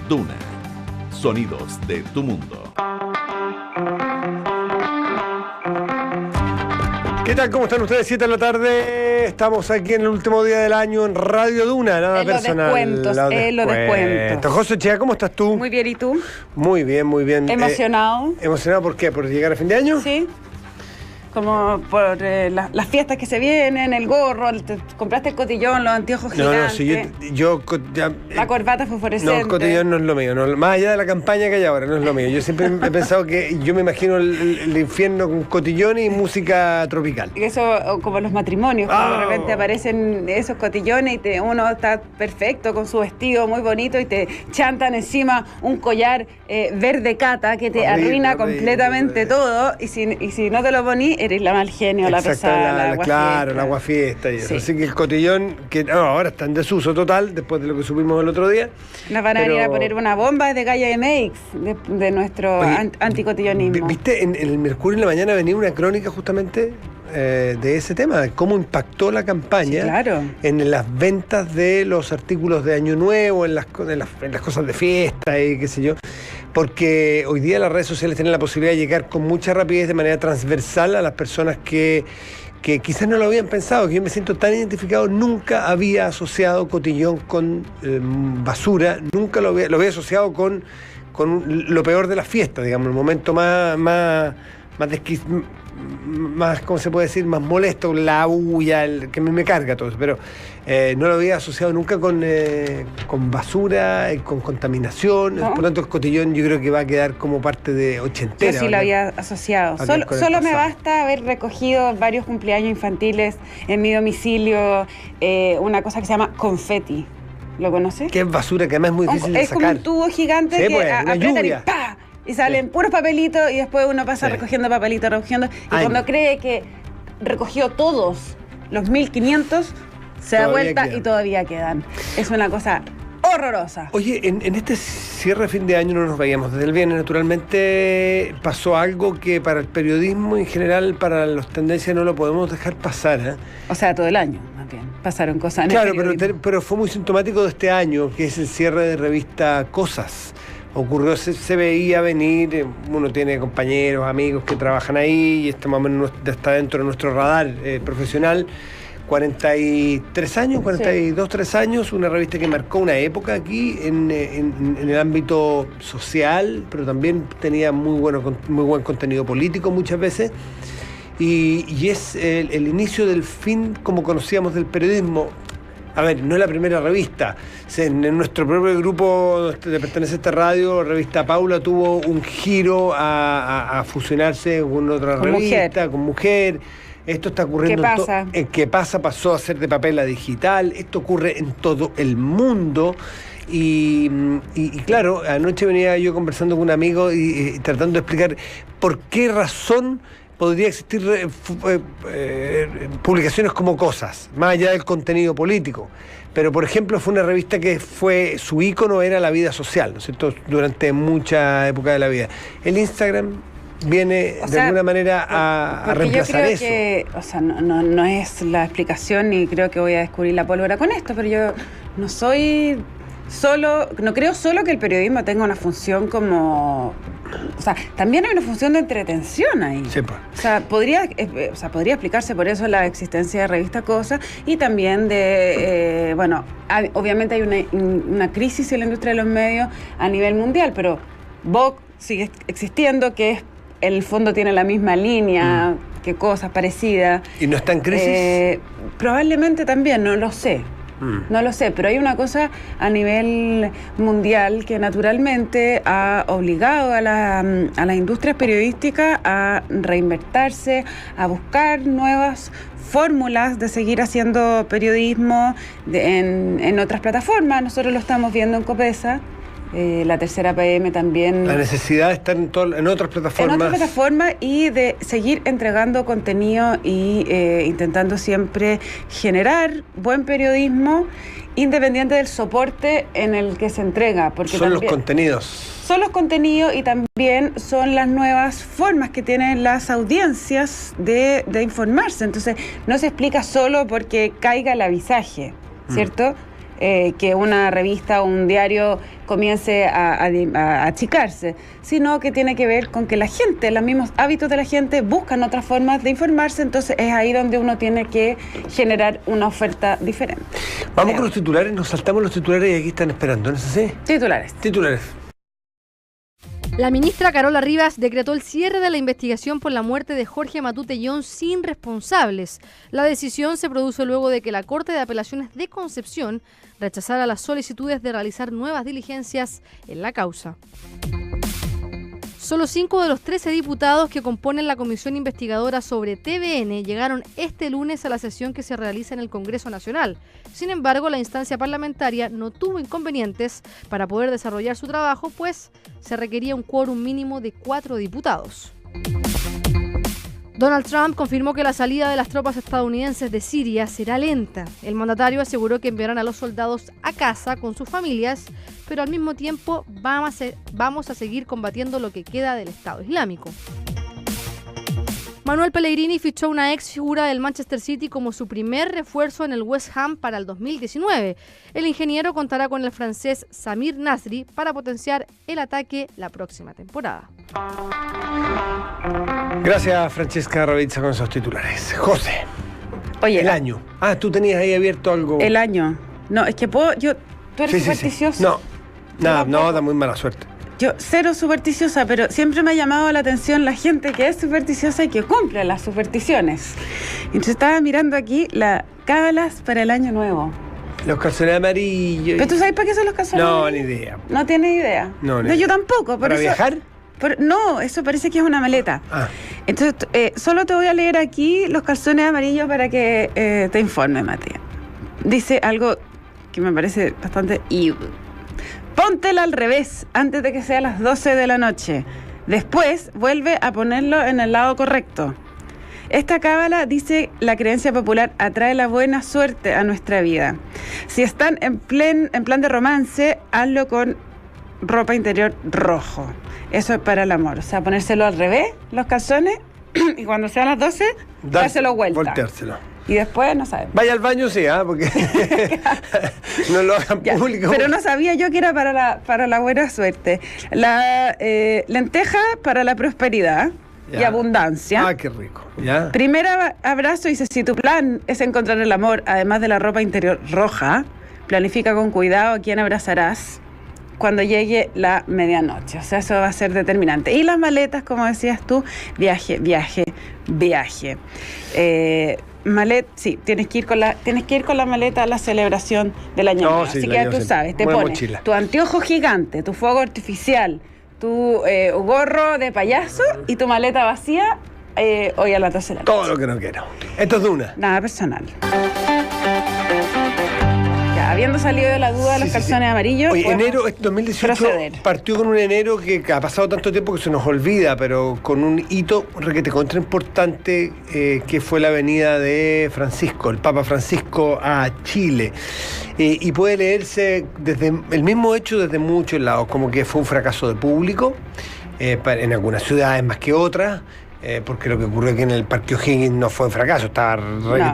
Duna. Sonidos de tu mundo. ¿Qué tal? ¿Cómo están ustedes? 7 de la tarde. Estamos aquí en el último día del año en Radio Duna, nada personal. Los descuentos. José Chea, ¿cómo estás tú? Muy bien, ¿y tú? Muy bien, muy bien. ¿Emocionado? ¿Emocionado por qué? ¿Por llegar a fin de año? Sí. Como por las fiestas que se vienen, el gorro, te compraste el cotillón, los anteojos gigantes. La corbata fosforescente. No, el cotillón no es lo mío. No, más allá de la campaña que hay ahora, no es lo mío. Yo siempre he pensado que yo me imagino el infierno con cotillón y música tropical. Eso, como los matrimonios, cuando de repente aparecen esos cotillones y uno está perfecto con su vestido muy bonito y te chantan encima un collar verde cata que te arruina completamente todo. Y si no te lo ponís, eres la mal genio, la pesada, la aguafiesta y eso. Sí. Así que el cotillón, que ahora está en desuso total, después de lo que supimos el otro día. Nos van a venir a poner una bomba de Gaia MX, de nuestro anticotillonismo. ¿Viste? En el Mercurio en la mañana venía una crónica justamente de ese tema, de cómo impactó la campaña en las ventas de los artículos de Año Nuevo, en las cosas de fiesta y qué sé yo. Porque hoy día las redes sociales tienen la posibilidad de llegar con mucha rapidez, de manera transversal, a las personas que quizás no lo habían pensado, que yo me siento tan identificado. Nunca había asociado cotillón con basura, nunca lo había asociado con lo peor de la fiesta, digamos, el momento más ¿cómo se puede decir? Más molesto, la bulla, que me carga todo eso, pero no lo había asociado nunca con basura, con contaminación. ¿No? Por lo tanto, el cotillón yo creo que va a quedar como parte de ochentera. Yo sí lo había asociado. Solo me basta haber recogido varios cumpleaños infantiles en mi domicilio, una cosa que se llama confeti. ¿Lo conoces? Que es basura, que además es muy difícil de sacar. Es como un tubo gigante que apretan y ¡pa! Y salen puros papelitos y después uno pasa recogiendo papelitos, y cuando cree que recogió todos los 1500, se da vuelta y todavía quedan. Es una cosa horrorosa. Oye, en este cierre de fin de año no nos veíamos desde el viernes. Naturalmente pasó algo que para el periodismo en general, para las tendencias, no lo podemos dejar pasar, ¿eh? O sea, todo el año, más bien. Pasaron cosas en el periodismo. Pero fue muy sintomático de este año, que es el cierre de revista Cosas. Ocurrió, se veía venir, uno tiene compañeros, amigos que trabajan ahí y está más o menos está dentro de nuestro radar profesional. 43 años, 42, 3 años, una revista que marcó una época aquí en el ámbito social, pero también tenía muy buen contenido político muchas veces. Y es el inicio del fin, como conocíamos, del periodismo. A ver, no es la primera revista. En nuestro propio grupo de pertenece a esta radio, Revista Paula, tuvo un giro a fusionarse con otra revista, con Mujer. Esto está ocurriendo. ¿Qué pasa? Pasó a ser de papel a digital. Esto ocurre en todo el mundo. Y claro, anoche venía yo conversando con un amigo y tratando de explicar por qué razón podría existir publicaciones como Cosas, más allá del contenido político. Pero, por ejemplo, fue una revista que su ícono era la vida social, ¿no es cierto?, durante mucha época de la vida. El Instagram viene de alguna manera a reemplazar eso. No es la explicación y creo que voy a descubrir la pólvora con esto, pero yo no creo solo que el periodismo tenga una función como... también hay una función de entretención ahí. Sí, pues. Podría explicarse por eso la existencia de Revista Cosas y también de... obviamente hay una crisis en la industria de los medios a nivel mundial, pero Vogue sigue existiendo, que en el fondo tiene la misma línea que Cosas parecidas. ¿Y no está en crisis? Probablemente también, no lo sé. No lo sé, pero hay una cosa a nivel mundial que naturalmente ha obligado a las industrias periodísticas a reinventarse, a buscar nuevas fórmulas de seguir haciendo periodismo en otras plataformas. Nosotros lo estamos viendo en Copesa. La Tercera PM también. La necesidad de estar en otras plataformas. En otras plataformas y de seguir entregando contenido y intentando siempre generar buen periodismo independiente del soporte en el que se entrega. Porque son los contenidos. Son los contenidos y también son las nuevas formas que tienen las audiencias de informarse. Entonces, no se explica solo porque caiga el avisaje, ¿cierto? que una revista o un diario comience a achicarse, sino que tiene que ver con que la gente, los mismos hábitos de la gente buscan otras formas de informarse, entonces es ahí donde uno tiene que generar una oferta diferente. Vamos con los titulares, nos saltamos los titulares y aquí están esperando, ¿no es así? Titulares. La ministra Carola Rivas decretó el cierre de la investigación por la muerte de Jorge Matute Young sin responsables. La decisión se produjo luego de que la Corte de Apelaciones de Concepción rechazara las solicitudes de realizar nuevas diligencias en la causa. Solo 5 de los 13 diputados que componen la comisión investigadora sobre TVN llegaron este lunes a la sesión que se realiza en el Congreso Nacional. Sin embargo, la instancia parlamentaria no tuvo inconvenientes para poder desarrollar su trabajo, pues se requería un quórum mínimo de 4 diputados. Donald Trump confirmó que la salida de las tropas estadounidenses de Siria será lenta. El mandatario aseguró que enviarán a los soldados a casa con sus familias, pero al mismo tiempo vamos a seguir combatiendo lo que queda del Estado Islámico. Manuel Pellegrini fichó una ex figura del Manchester City como su primer refuerzo en el West Ham para el 2019. El ingeniero contará con el francés Samir Nasri para potenciar el ataque la próxima temporada. Gracias, Francesca Ravizza, con esos titulares. José, Oye, el año. Ah, tú tenías ahí abierto algo. El año. No, es que ¿tú eres supersticioso? No, nada, no, da muy mala suerte. Yo, cero supersticiosa, pero siempre me ha llamado la atención la gente que es supersticiosa y que cumple las supersticiones. Entonces estaba mirando aquí las cábalas para el año nuevo. Los calzones amarillos. ¿Pero tú sabes para qué son los calzones No, amarillos? ni idea. ¿No tienes idea? No, yo tampoco. ¿Para viajar? No, eso parece que es una maleta. Ah. Entonces, solo te voy a leer aquí los calzones amarillos para que te informe, Matías. Dice algo que me parece bastante evil. Póntela al revés antes de que sea las 12 de la noche. Después, vuelve a ponerlo en el lado correcto. Esta cábala, dice la creencia popular, atrae la buena suerte a nuestra vida. Si están en plan de romance, hazlo con ropa interior rojo. Eso es para el amor. O sea, ponérselo al revés, los calzones, y cuando sean las 12, dárselo vuelta. Volteárselo. Y después, no sabemos. Vaya al baño, sí, porque no lo hagan público. Pero no sabía yo que era para la buena suerte. La lenteja para la prosperidad y abundancia. Ah, qué rico. ¿Ya? Primer abrazo, dice, si tu plan es encontrar el amor, además de la ropa interior roja, planifica con cuidado a quién abrazarás cuando llegue la medianoche. O sea, eso va a ser determinante. Y las maletas, como decías tú, viaje. Sí, tienes que ir con la maleta a la celebración del año nuevo. Sí, así que ya tú sabes, te pones mochila. Tu anteojo gigante, tu fuego artificial, tu gorro de payaso y tu maleta vacía hoy a las 12 de la noche. Todo lo que no quiero. Esto es de una. Nada personal. Ya, habiendo salido de la duda los calzones amarillos. Oye, enero 2018 proceder. Partió con un enero que ha pasado tanto tiempo que se nos olvida, pero con un hito requete contra importante que fue la venida de Francisco, el Papa Francisco a Chile. Y puede leerse desde el mismo hecho desde muchos lados, como que fue un fracaso de público, en algunas ciudades más que otras. Porque lo que ocurrió aquí en el Parque O'Higgins no fue un fracaso, estaba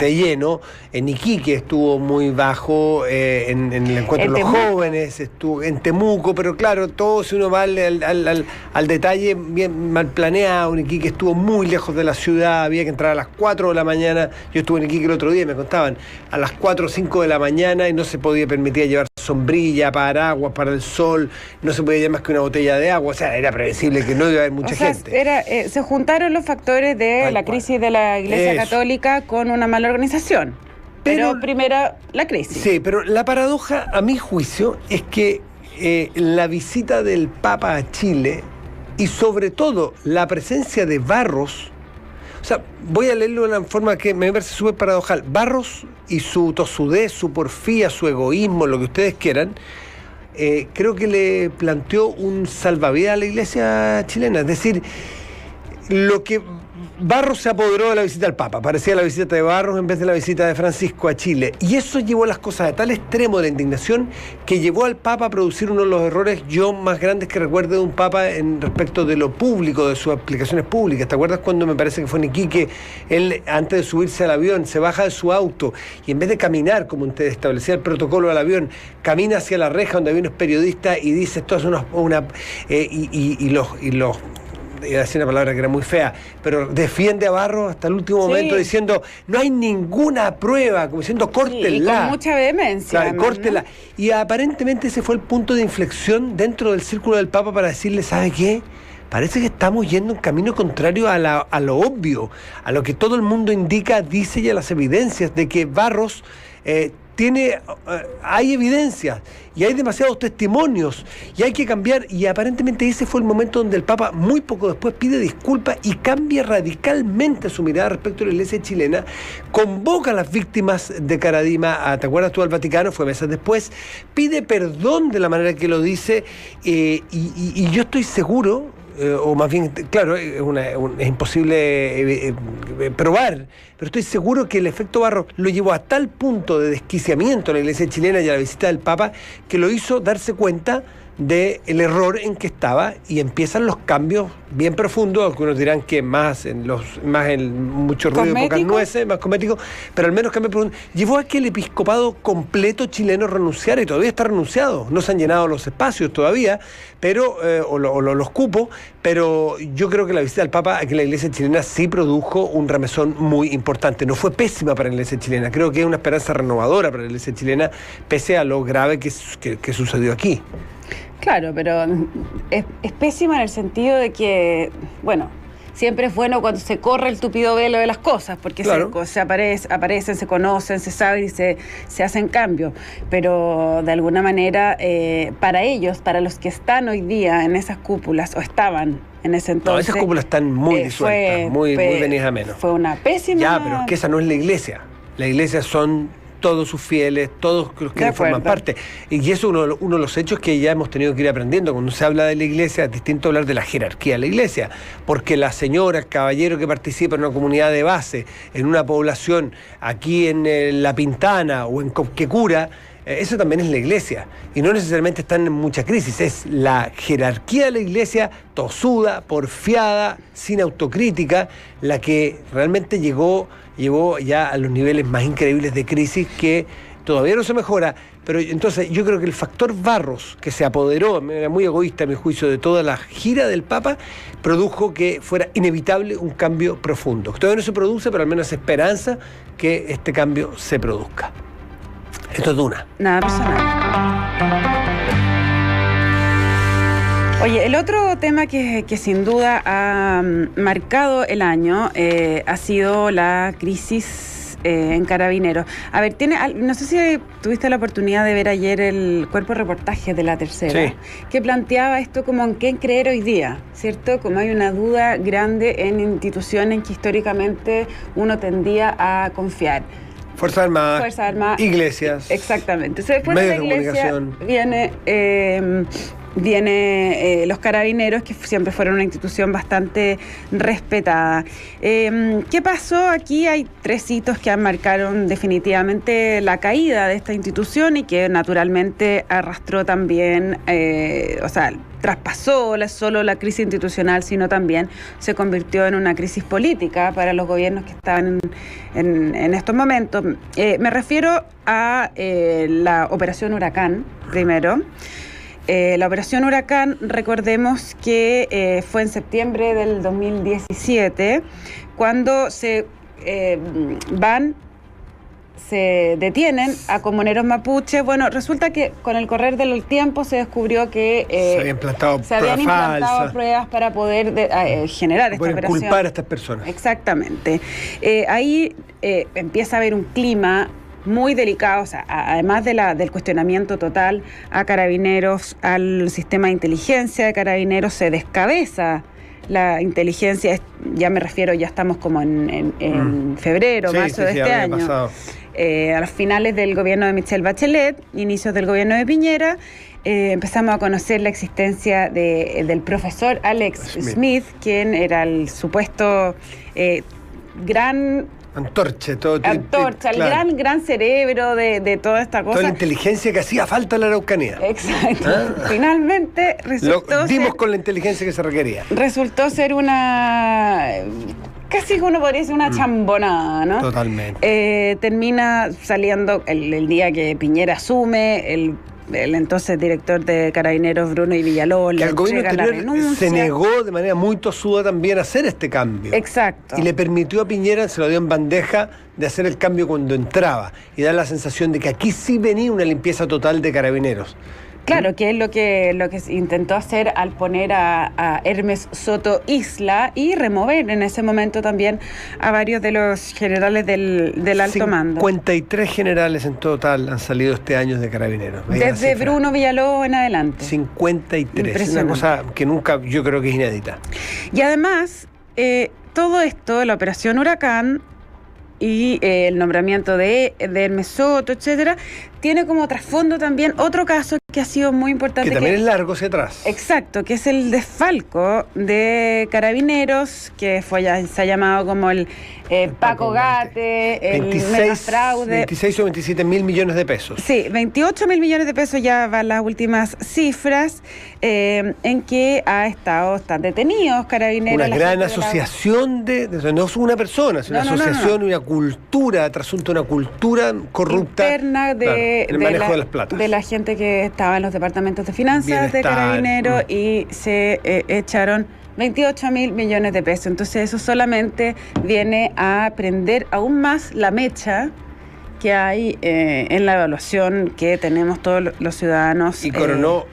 lleno. En Iquique estuvo muy bajo, en el encuentro de los jóvenes, estuvo en Temuco, pero claro, todo si uno va al detalle bien mal planeado. En Iquique estuvo muy lejos de la ciudad, había que entrar a las 4 de la mañana. Yo estuve en Iquique el otro día, me contaban, a las 4 o 5 de la mañana y no se podía permitir llevar sombrilla, paraguas, para el sol, no se podía llevar más que una botella de agua, o sea, era previsible que no iba a haber mucha gente. Se juntaron los factores de la crisis de la Iglesia Católica con una mala organización. Pero primero la crisis. Sí, pero la paradoja, a mi juicio, es que la visita del Papa a Chile y sobre todo la presencia de Barros, o sea, voy a leerlo de una forma que me parece súper paradojal. Barros y su tosudez, su porfía, su egoísmo, lo que ustedes quieran, creo que le planteó un salvavidas a la Iglesia chilena. Es decir, lo que Barros se apoderó de la visita al Papa, parecía la visita de Barros en vez de la visita de Francisco a Chile, y eso llevó las cosas a tal extremo de la indignación que llevó al Papa a producir uno de los errores más grandes que recuerdo de un Papa en respecto de lo público, de sus aplicaciones públicas. ¿Te acuerdas cuando me parece que fue en Iquique, él antes de subirse al avión se baja de su auto y en vez de caminar como usted establecía el protocolo del avión, camina hacia la reja donde había unos periodistas y dice esto es los iba a decir una palabra que era muy fea, pero defiende a Barros hasta el último momento diciendo no hay ninguna prueba, como diciendo córtenla. Y con mucha vehemencia. Claro, córtenla. ¿No? Y aparentemente ese fue el punto de inflexión dentro del círculo del Papa para decirle, ¿sabe qué? Parece que estamos yendo un camino contrario a lo obvio, a lo que todo el mundo indica, dice y a las evidencias de que Barros hay evidencias y hay demasiados testimonios y hay que cambiar, y aparentemente ese fue el momento donde el Papa muy poco después pide disculpas y cambia radicalmente su mirada respecto a la iglesia chilena, convoca a las víctimas de Caradima, ¿te acuerdas tú, al Vaticano? Fue meses después, pide perdón de la manera que lo dice, y yo estoy seguro, o más bien, claro, es imposible probar, pero estoy seguro que el efecto Barros lo llevó a tal punto de desquiciamiento a la iglesia chilena y a la visita del Papa que lo hizo darse cuenta del error en que estaba, y empiezan los cambios bien profundos. Algunos dirán que más en mucho ruido y pocas nueces, más cosmético, pero al menos cambios profundos. Llevó a que el episcopado completo chileno renunciara, y todavía está renunciado. No se han llenado los espacios todavía, pero los cupos, pero yo creo que la visita del Papa aquí en la iglesia chilena sí produjo un remesón muy importante. No fue pésima para la iglesia chilena, creo que es una esperanza renovadora para la iglesia chilena, pese a lo grave que sucedió aquí. Claro, pero es pésima en el sentido de que, bueno, siempre es bueno cuando se corre el tupido velo de las cosas, porque claro, se aparecen, se conocen, se saben y se hacen cambios, pero de alguna manera para ellos, para los que están hoy día en esas cúpulas, o estaban en ese entonces... No, esas cúpulas están muy disueltas, muy venidas a menos. Fue una pésima... Ya, pero es que esa no es la iglesia. La iglesia son todos sus fieles, todos los que forman parte. Y eso es uno de los hechos que ya hemos tenido que ir aprendiendo. Cuando se habla de la iglesia, es distinto hablar de la jerarquía de la iglesia, porque la señora, el caballero que participa en una comunidad de base, en una población, aquí en La Pintana o en Copquecura, eso también es la iglesia, y no necesariamente están en mucha crisis. Es la jerarquía de la iglesia, tosuda, porfiada, sin autocrítica, la que realmente llevó ya a los niveles más increíbles de crisis, que todavía no se mejora. Pero entonces yo creo que el factor Barros, que se apoderó, era muy egoísta a mi juicio, de toda la gira del Papa, produjo que fuera inevitable un cambio profundo. Todavía no se produce, pero al menos esperanza que este cambio se produzca. Esto es de una. Nada personal. Oye, el otro tema que sin duda ha marcado el año ha sido la crisis en Carabineros. A ver, no sé si tuviste la oportunidad de ver ayer el cuerpo de reportaje de La Tercera, sí, que planteaba esto como en qué creer hoy día, ¿cierto? Como hay una duda grande en instituciones que históricamente uno tendía a confiar. Fuerzas Armadas, iglesias. Exactamente. Después de la iglesia viene los Carabineros, que siempre fueron una institución bastante respetada. ¿Qué pasó? Aquí hay 3 hitos que marcaron definitivamente la caída de esta institución y que naturalmente arrastró también, traspasó solo la crisis institucional, sino también se convirtió en una crisis política para los gobiernos que estaban en estos momentos. Me refiero a la Operación Huracán, primero. La Operación Huracán, recordemos que fue en septiembre del 2017, cuando se detienen a comuneros mapuches. Bueno, resulta que con el correr del tiempo se descubrió que se habían implantado pruebas para poder generar esta operación. Culpar a estas personas. Exactamente. Ahí empieza a haber un clima muy delicado, o sea, además del cuestionamiento total a Carabineros, al sistema de inteligencia de Carabineros, se descabeza la inteligencia, ya me refiero, ya estamos como en febrero, marzo de este año. a los finales del gobierno de Michelle Bachelet, inicios del gobierno de Piñera, empezamos a conocer la existencia del profesor Alex Smith, quien era el supuesto gran... Antorcha, el gran cerebro de toda esta cosa. Toda la inteligencia que hacía falta en la Araucanía. Exacto. Finalmente resultó dimos con la inteligencia que se requería. Resultó ser casi que uno podría decir una chambonada, ¿no? Totalmente. Termina saliendo el día que Piñera asume, el entonces director de Carabineros, Bruno y Villalobos, le entrega la renuncia. Se negó de manera muy tosuda también a hacer este cambio. Exacto. Y le permitió a Piñera, se lo dio en bandeja, de hacer el cambio cuando entraba. Y da la sensación de que aquí sí venía una limpieza total de Carabineros. Claro, que es lo que intentó hacer al poner a Hermes Soto Isla y remover en ese momento también a varios de los generales del alto mando. 53 generales en total han salido este año de Carabineros. Desde Bruno Villalobos en adelante. 53, una cosa que nunca, yo creo que es inédita. Y además, todo esto, la operación Huracán y el nombramiento de Hermes Soto, etcétera, tiene como trasfondo también otro caso que ha sido muy importante. Que también es largo hacia atrás. Exacto, que es el desfalco de Carabineros, que se ha llamado como el Paco Gate, el megafraude. 26 o 27 mil millones de pesos. Sí, 28 mil millones de pesos ya van las últimas cifras, en que están detenidos Carabineros. Una gran asociación no es una persona, es una asociación, una cultura, trasunto una cultura corrupta. Interna el manejo de las platas. De la gente que estaba en los departamentos de finanzas de Carabineros y se echaron 28 mil millones de pesos. Entonces eso solamente viene a prender aún más la mecha que hay en la evaluación que tenemos todos los ciudadanos. Y coronó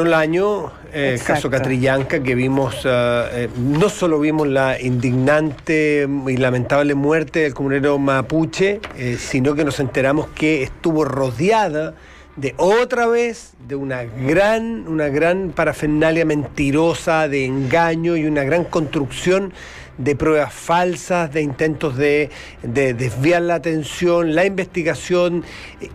el año el caso Catrillanca, que vimos, no solo vimos la indignante y lamentable muerte del comunero mapuche, sino que nos enteramos que estuvo rodeada de otra vez de una gran parafernalia mentirosa, de engaño y una gran construcción de pruebas falsas, de intentos de desviar la atención, la investigación,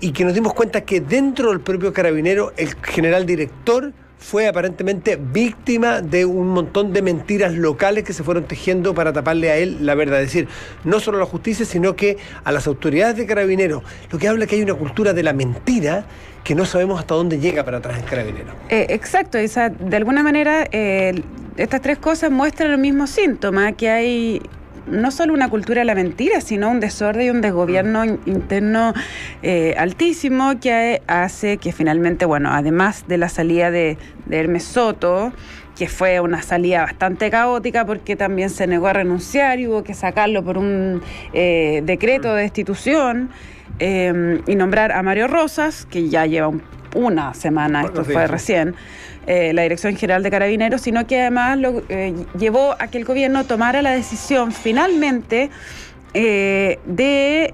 y que nos dimos cuenta que dentro del propio Carabinero el general director fue aparentemente víctima de un montón de mentiras locales que se fueron tejiendo para taparle a él la verdad. Es decir, no solo a la justicia, sino que a las autoridades de Carabineros, lo que habla que hay una cultura de la mentira que no sabemos hasta dónde llega para atrás en Carabineros. Exacto, Isa, de alguna manera estas tres cosas muestran el mismo síntoma, que hay no solo una cultura de la mentira, sino un desorden y un desgobierno interno altísimo, que hace que finalmente, además de la salida de Hermes Soto, que fue una salida bastante caótica porque también se negó a renunciar y hubo que sacarlo por un decreto de destitución, y nombrar a Mario Rosas, que ya lleva una semana, esto fue recién, la Dirección General de Carabineros, sino que además llevó a que el gobierno tomara la decisión finalmente de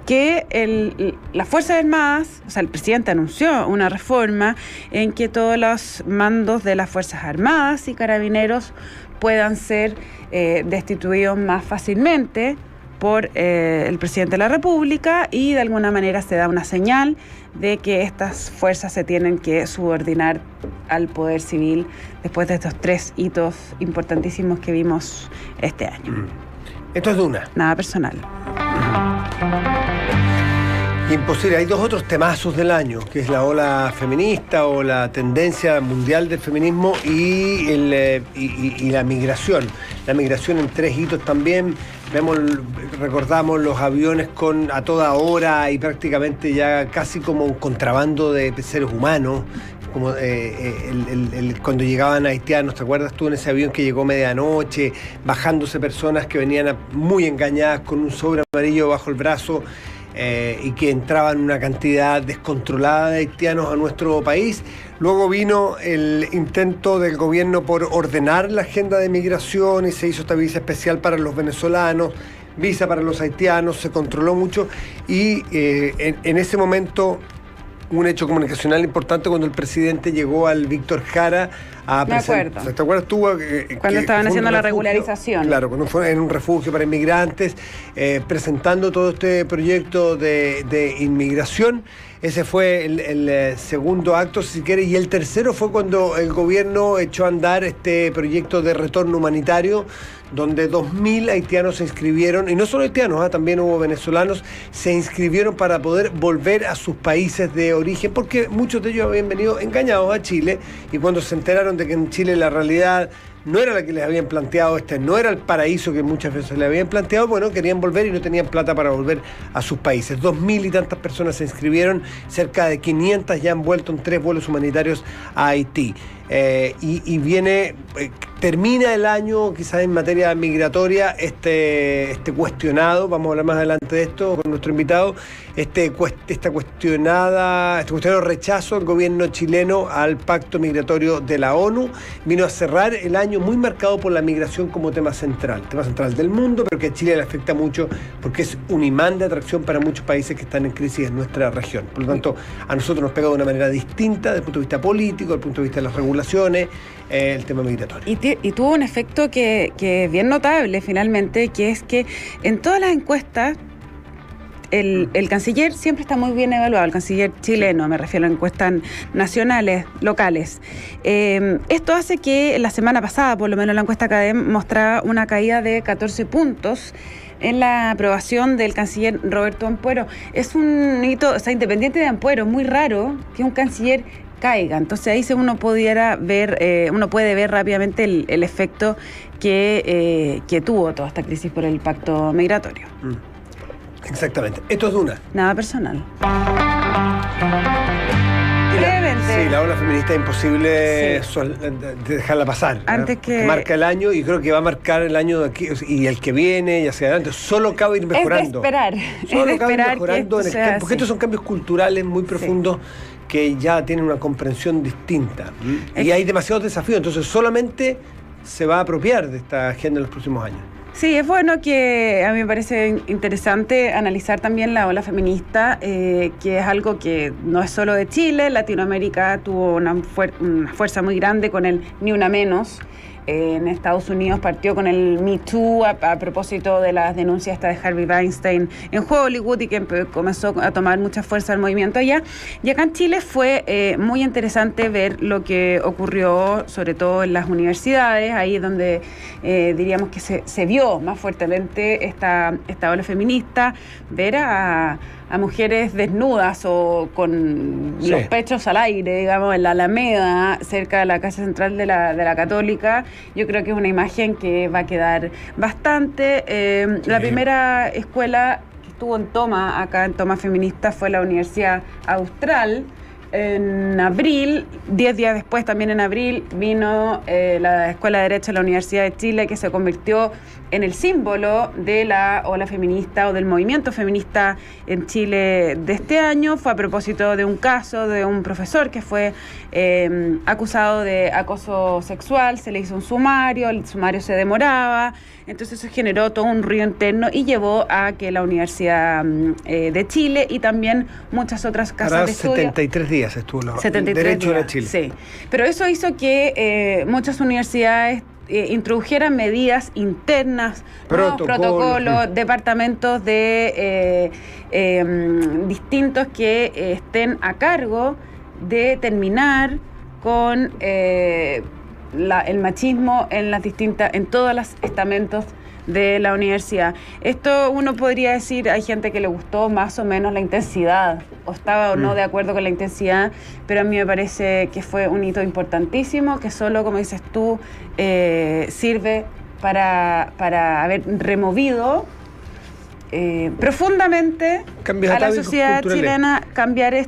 que las Fuerzas Armadas, o sea, el presidente anunció una reforma en que todos los mandos de las Fuerzas Armadas y Carabineros puedan ser destituidos más fácilmente por el presidente de la República, y de alguna manera se da una señal de que estas fuerzas se tienen que subordinar al poder civil después de estos tres hitos importantísimos que vimos este año. Esto es de una. Nada personal. Imposible. Hay dos otros temazos del año, que es la ola feminista o la tendencia mundial del feminismo y la migración. La migración en tres hitos también. Recordamos los aviones a toda hora y prácticamente ya casi como un contrabando de seres humanos, como cuando llegaban haitianos. ¿Te acuerdas tú en ese avión que llegó medianoche, bajándose personas que venían muy engañadas con un sobre amarillo bajo el brazo? Y que entraban una cantidad descontrolada de haitianos a nuestro país. Luego vino el intento del gobierno por ordenar la agenda de migración y se hizo esta visa especial para los venezolanos, visa para los haitianos, se controló mucho y en ese momento un hecho comunicacional importante cuando el presidente llegó al Víctor Jara a presentar. ¿Te acuerdas tú? Cuando estaban haciendo la regularización. Claro, cuando fue en un refugio para inmigrantes, presentando todo este proyecto de inmigración. Ese fue el segundo acto, si quiere, y el tercero fue cuando el gobierno echó a andar este proyecto de retorno humanitario, donde 2.000 haitianos se inscribieron, y no solo haitianos, también hubo venezolanos, se inscribieron para poder volver a sus países de origen, porque muchos de ellos habían venido engañados a Chile, y cuando se enteraron de que en Chile la realidad no era la que les habían planteado, no era el paraíso que muchas veces les habían planteado, bueno, querían volver y no tenían plata para volver a sus países. 2.000 y tantas personas se inscribieron, cerca de 500 ya han vuelto en 3 vuelos humanitarios a Haití. Y viene, termina el año quizás en materia migratoria este cuestionado, vamos a hablar más adelante de esto con nuestro invitado, este cuestionado rechazo del gobierno chileno al pacto migratorio de la ONU, vino a cerrar el año muy marcado por la migración como tema central del mundo, pero que a Chile le afecta mucho porque es un imán de atracción para muchos países que están en crisis en nuestra región. Por lo tanto, a nosotros nos pega de una manera distinta desde el punto de vista político, desde el punto de vista de las regulaciones, el tema migratorio. Y tuvo un efecto que es bien notable finalmente, que es que en todas las encuestas el canciller siempre está muy bien evaluado, el canciller chileno, me refiero a encuestas nacionales, locales. Esto hace que la semana pasada, por lo menos la encuesta CADEM, mostraba una caída de 14 puntos en la aprobación del canciller Roberto Ampuero. Es un hito, o sea, independiente de Ampuero, muy raro que un canciller caiga. Entonces ahí uno puede ver rápidamente el efecto que tuvo toda esta crisis por el pacto migratorio. Exactamente. Esto es de una. Nada personal. Sí, la ola feminista es imposible de dejarla pasar. Antes que marca el año y creo que va a marcar el año de aquí y el que viene y hacia adelante. Solo cabe ir mejorando. Solo cabe ir mejorando porque estos son cambios culturales muy profundos que ya tienen una comprensión distinta. Y hay demasiados desafíos, entonces solamente se va a apropiar de esta agenda en los próximos años. Sí, es bueno que a mí me parece interesante analizar también la ola feminista, que es algo que no es solo de Chile. Latinoamérica tuvo una fuerza muy grande con el Ni Una Menos. En Estados Unidos partió con el Me Too a propósito de las denuncias de Harvey Weinstein en Hollywood y que comenzó a tomar mucha fuerza el movimiento allá. Y acá en Chile fue muy interesante ver lo que ocurrió, sobre todo en las universidades, ahí es donde diríamos que se vio más fuertemente esta ola feminista, ver a mujeres desnudas o con los pechos al aire, digamos, en la Alameda, cerca de la Casa Central de la Católica. Yo creo que es una imagen que va a quedar bastante. La primera escuela que estuvo en toma, acá en toma feminista, fue la Universidad Austral. En abril, 10 días después, también en abril, vino la Escuela de Derecho de la Universidad de Chile, que se convirtió en el símbolo de la ola feminista o del movimiento feminista en Chile de este año. Fue a propósito de un caso de un profesor que fue acusado de acoso sexual, se le hizo un sumario, el sumario se demoraba, entonces eso generó todo un ruido interno y llevó a que la Universidad de Chile y también muchas otras casas de estudio... 73 días estuvo la 73 Derecho días, de Chile. Sí, pero eso hizo que muchas universidades introdujeran medidas internas, protocolos, departamentos de distintos que estén a cargo de terminar con el machismo en todos los estamentos de la universidad. Esto uno podría decir, hay gente que le gustó más o menos la intensidad, o estaba o no de acuerdo con la intensidad, pero a mí me parece que fue un hito importantísimo, que solo, como dices tú, sirve para haber removido profundamente a la sociedad chilena, cambiar es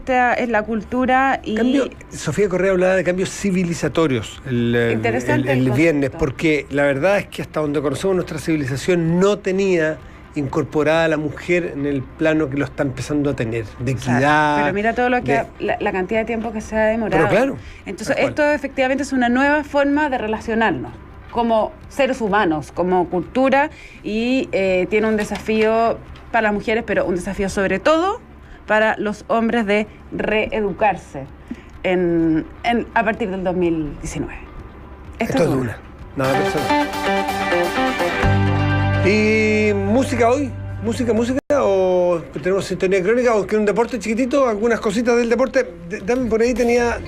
la cultura y... Sofía Correa hablaba de cambios civilizatorios el viernes, porque la verdad es que hasta donde conocemos nuestra civilización no tenía incorporada a la mujer en el plano que lo está empezando a tener, de equidad. Pero mira todo lo que la cantidad de tiempo que se ha demorado. Pero claro. Entonces esto efectivamente es una nueva forma de relacionarnos como seres humanos, como cultura, y tiene un desafío para las mujeres, pero un desafío sobre todo para los hombres de reeducarse a partir del 2019. Esto es Duna. Nada personal. ¿Y música hoy? ¿Música? ¿O tenemos sintonía crónica? ¿O que un deporte chiquitito? ¿Algunas cositas del deporte? Dame por ahí, tenía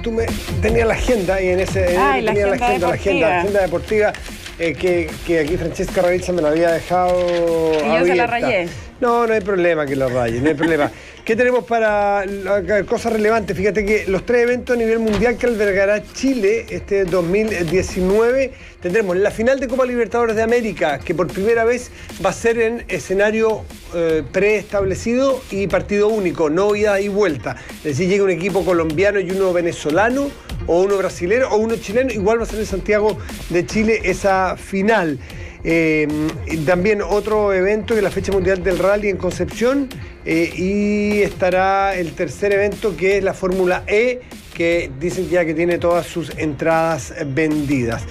la agenda y en ese tenía la agenda deportiva que aquí Francesca Ravizza me la había dejado y yo se la rayé. No hay problema que la raye, no hay problema. ¿Qué tenemos para cosas relevantes? Fíjate que los 3 eventos a nivel mundial que albergará Chile este 2019, tendremos la final de Copa Libertadores de América, que por primera vez va a ser en escenario preestablecido y partido único, no ida y vuelta. Es decir, llega un equipo colombiano y uno venezolano, o uno brasilero, o uno chileno, igual va a ser en Santiago de Chile esa final. También otro evento que es la fecha mundial del rally en Concepción, y estará el tercer evento que es la Fórmula E, que dicen ya que tiene todas sus entradas vendidas.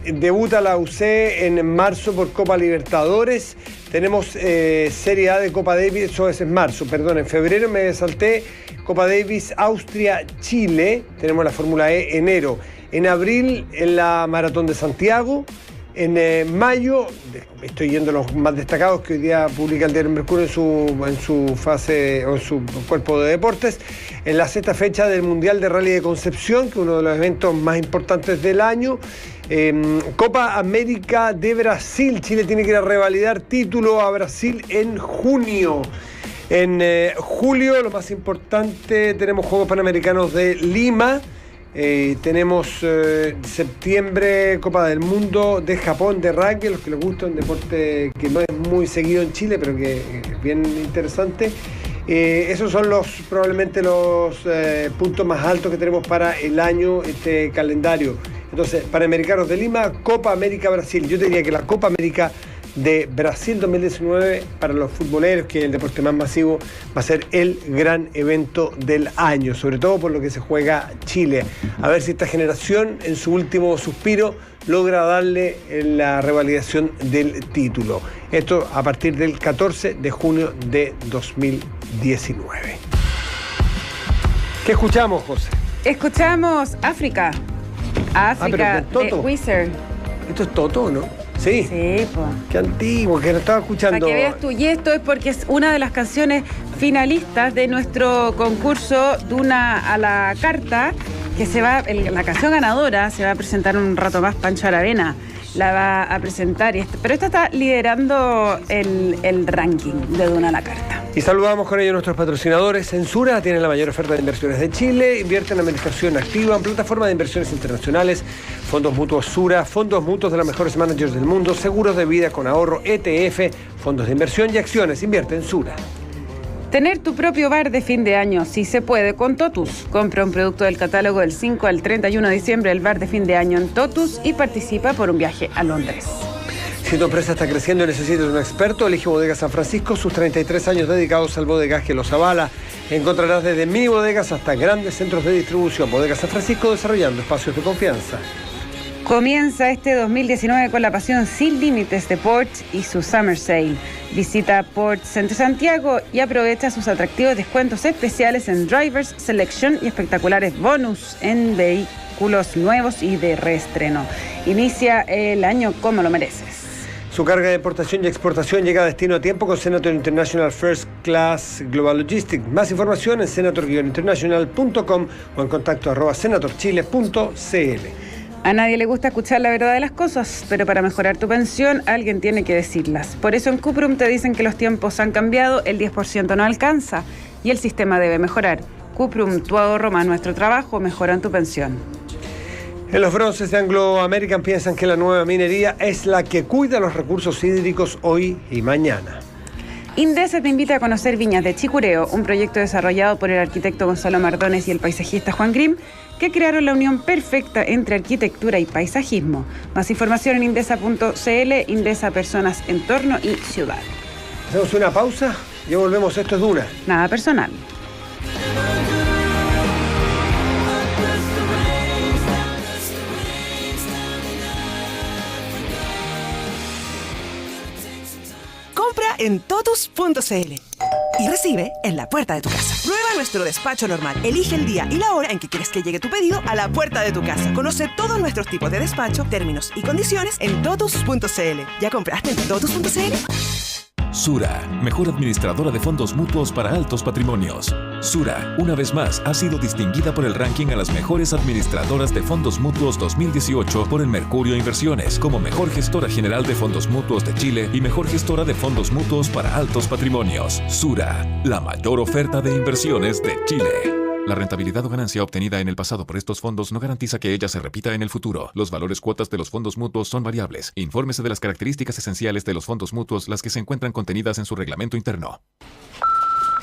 Debuta la UC en marzo por Copa Libertadores. Tenemos Serie A de Copa Davis, eso es en marzo, perdón, en febrero me salté. Copa Davis Austria Chile, tenemos la Fórmula E enero. En abril en la Maratón de Santiago. En mayo, estoy yendo a los más destacados que hoy día publica el diario Mercurio en su fase o en su cuerpo de deportes, en la 6ª fecha del Mundial de Rally de Concepción, que es uno de los eventos más importantes del año. Copa América de Brasil, Chile tiene que ir a revalidar título a Brasil en junio. En julio, lo más importante, tenemos Juegos Panamericanos de Lima. Tenemos septiembre, Copa del Mundo de Japón de rugby, los que les gusta, un deporte que no es muy seguido en Chile, pero que es bien interesante. Esos son probablemente los puntos más altos que tenemos para el año, este calendario. Entonces, Panamericanos de Lima, Copa América Brasil. Yo te diría que la Copa América de Brasil 2019 para los futboleros, que es el deporte más masivo, va a ser el gran evento del año, sobre todo por lo que se juega Chile. A ver si esta generación en su último suspiro logra darle la revalidación del título. Esto a partir del 14 de junio de 2019. ¿Qué escuchamos, José? Escuchamos África de Wizard. ¿Esto es Toto o no? Sí, pues. Qué antiguo, que lo estaba escuchando. Para que veas tú, y esto es porque es una de las canciones finalistas de nuestro concurso Duna a la Carta, que la canción ganadora se va a presentar un rato más. Pancho Aravena la va a presentar, pero esta está liderando el ranking de Duna a la Carta. Y saludamos con ello a nuestros patrocinadores. Censura tiene la mayor oferta de inversiones de Chile. Invierte en administración activa, en plataforma de inversiones internacionales, fondos mutuos Sura, fondos mutuos de los mejores managers del mundo, seguros de vida con ahorro, ETF, fondos de inversión y acciones. Invierte en Sura. Tener tu propio bar de fin de año, sí se puede, con Totus. Compra un producto del catálogo del 5 al 31 de diciembre del bar de fin de año en Totus y participa por un viaje a Londres. Si tu empresa está creciendo y necesitas un experto, elige Bodega San Francisco. Sus 33 años dedicados al bodegaje los avala. Encontrarás desde mini bodegas hasta grandes centros de distribución. Bodega San Francisco, desarrollando espacios de confianza. Comienza este 2019 con la pasión sin límites de Porsche y su Summer Sale. Visita Porsche Centro Santiago y aprovecha sus atractivos descuentos especiales en Drivers Selection y espectaculares bonus en vehículos nuevos y de reestreno. Inicia el año como lo mereces. Su carga de importación y exportación llega a destino a tiempo con Senator International First Class Global Logistics. Más información en senator-international.com o en contacto @senatorchile.cl. A nadie le gusta escuchar la verdad de las cosas, pero para mejorar tu pensión, alguien tiene que decirlas. Por eso en Cuprum te dicen que los tiempos han cambiado, el 10% no alcanza y el sistema debe mejorar. Cuprum, tu ahorro más nuestro trabajo mejoran tu pensión. En los bronces de Anglo American piensan que la nueva minería es la que cuida los recursos hídricos hoy y mañana. Indesa te invita a conocer Viñas de Chicureo, un proyecto desarrollado por el arquitecto Gonzalo Mardones y el paisajista Juan Grimm, que crearon la unión perfecta entre arquitectura y paisajismo. Más información en indesa.cl, Indesa Personas, Entorno y Ciudad. Hacemos una pausa y volvemos. Esto es Duna. Nada personal. Compra en totus.cl. y recibe en la puerta de tu casa. Prueba nuestro despacho normal. Elige el día y la hora en que quieres que llegue tu pedido a la puerta de tu casa. Conoce todos nuestros tipos de despacho, términos y condiciones en totus.cl. ¿Ya compraste en totus.cl? Sura, mejor administradora de fondos mutuos para altos patrimonios. Sura, una vez más, ha sido distinguida por el ranking a las mejores administradoras de fondos mutuos 2018 por el Mercurio Inversiones como mejor gestora general de fondos mutuos de Chile y mejor gestora de fondos mutuos para altos patrimonios. Sura, la mayor oferta de inversiones de Chile. La rentabilidad o ganancia obtenida en el pasado por estos fondos no garantiza que ella se repita en el futuro. Los valores cuotas de los fondos mutuos son variables. Infórmese de las características esenciales de los fondos mutuos, las que se encuentran contenidas en su reglamento interno.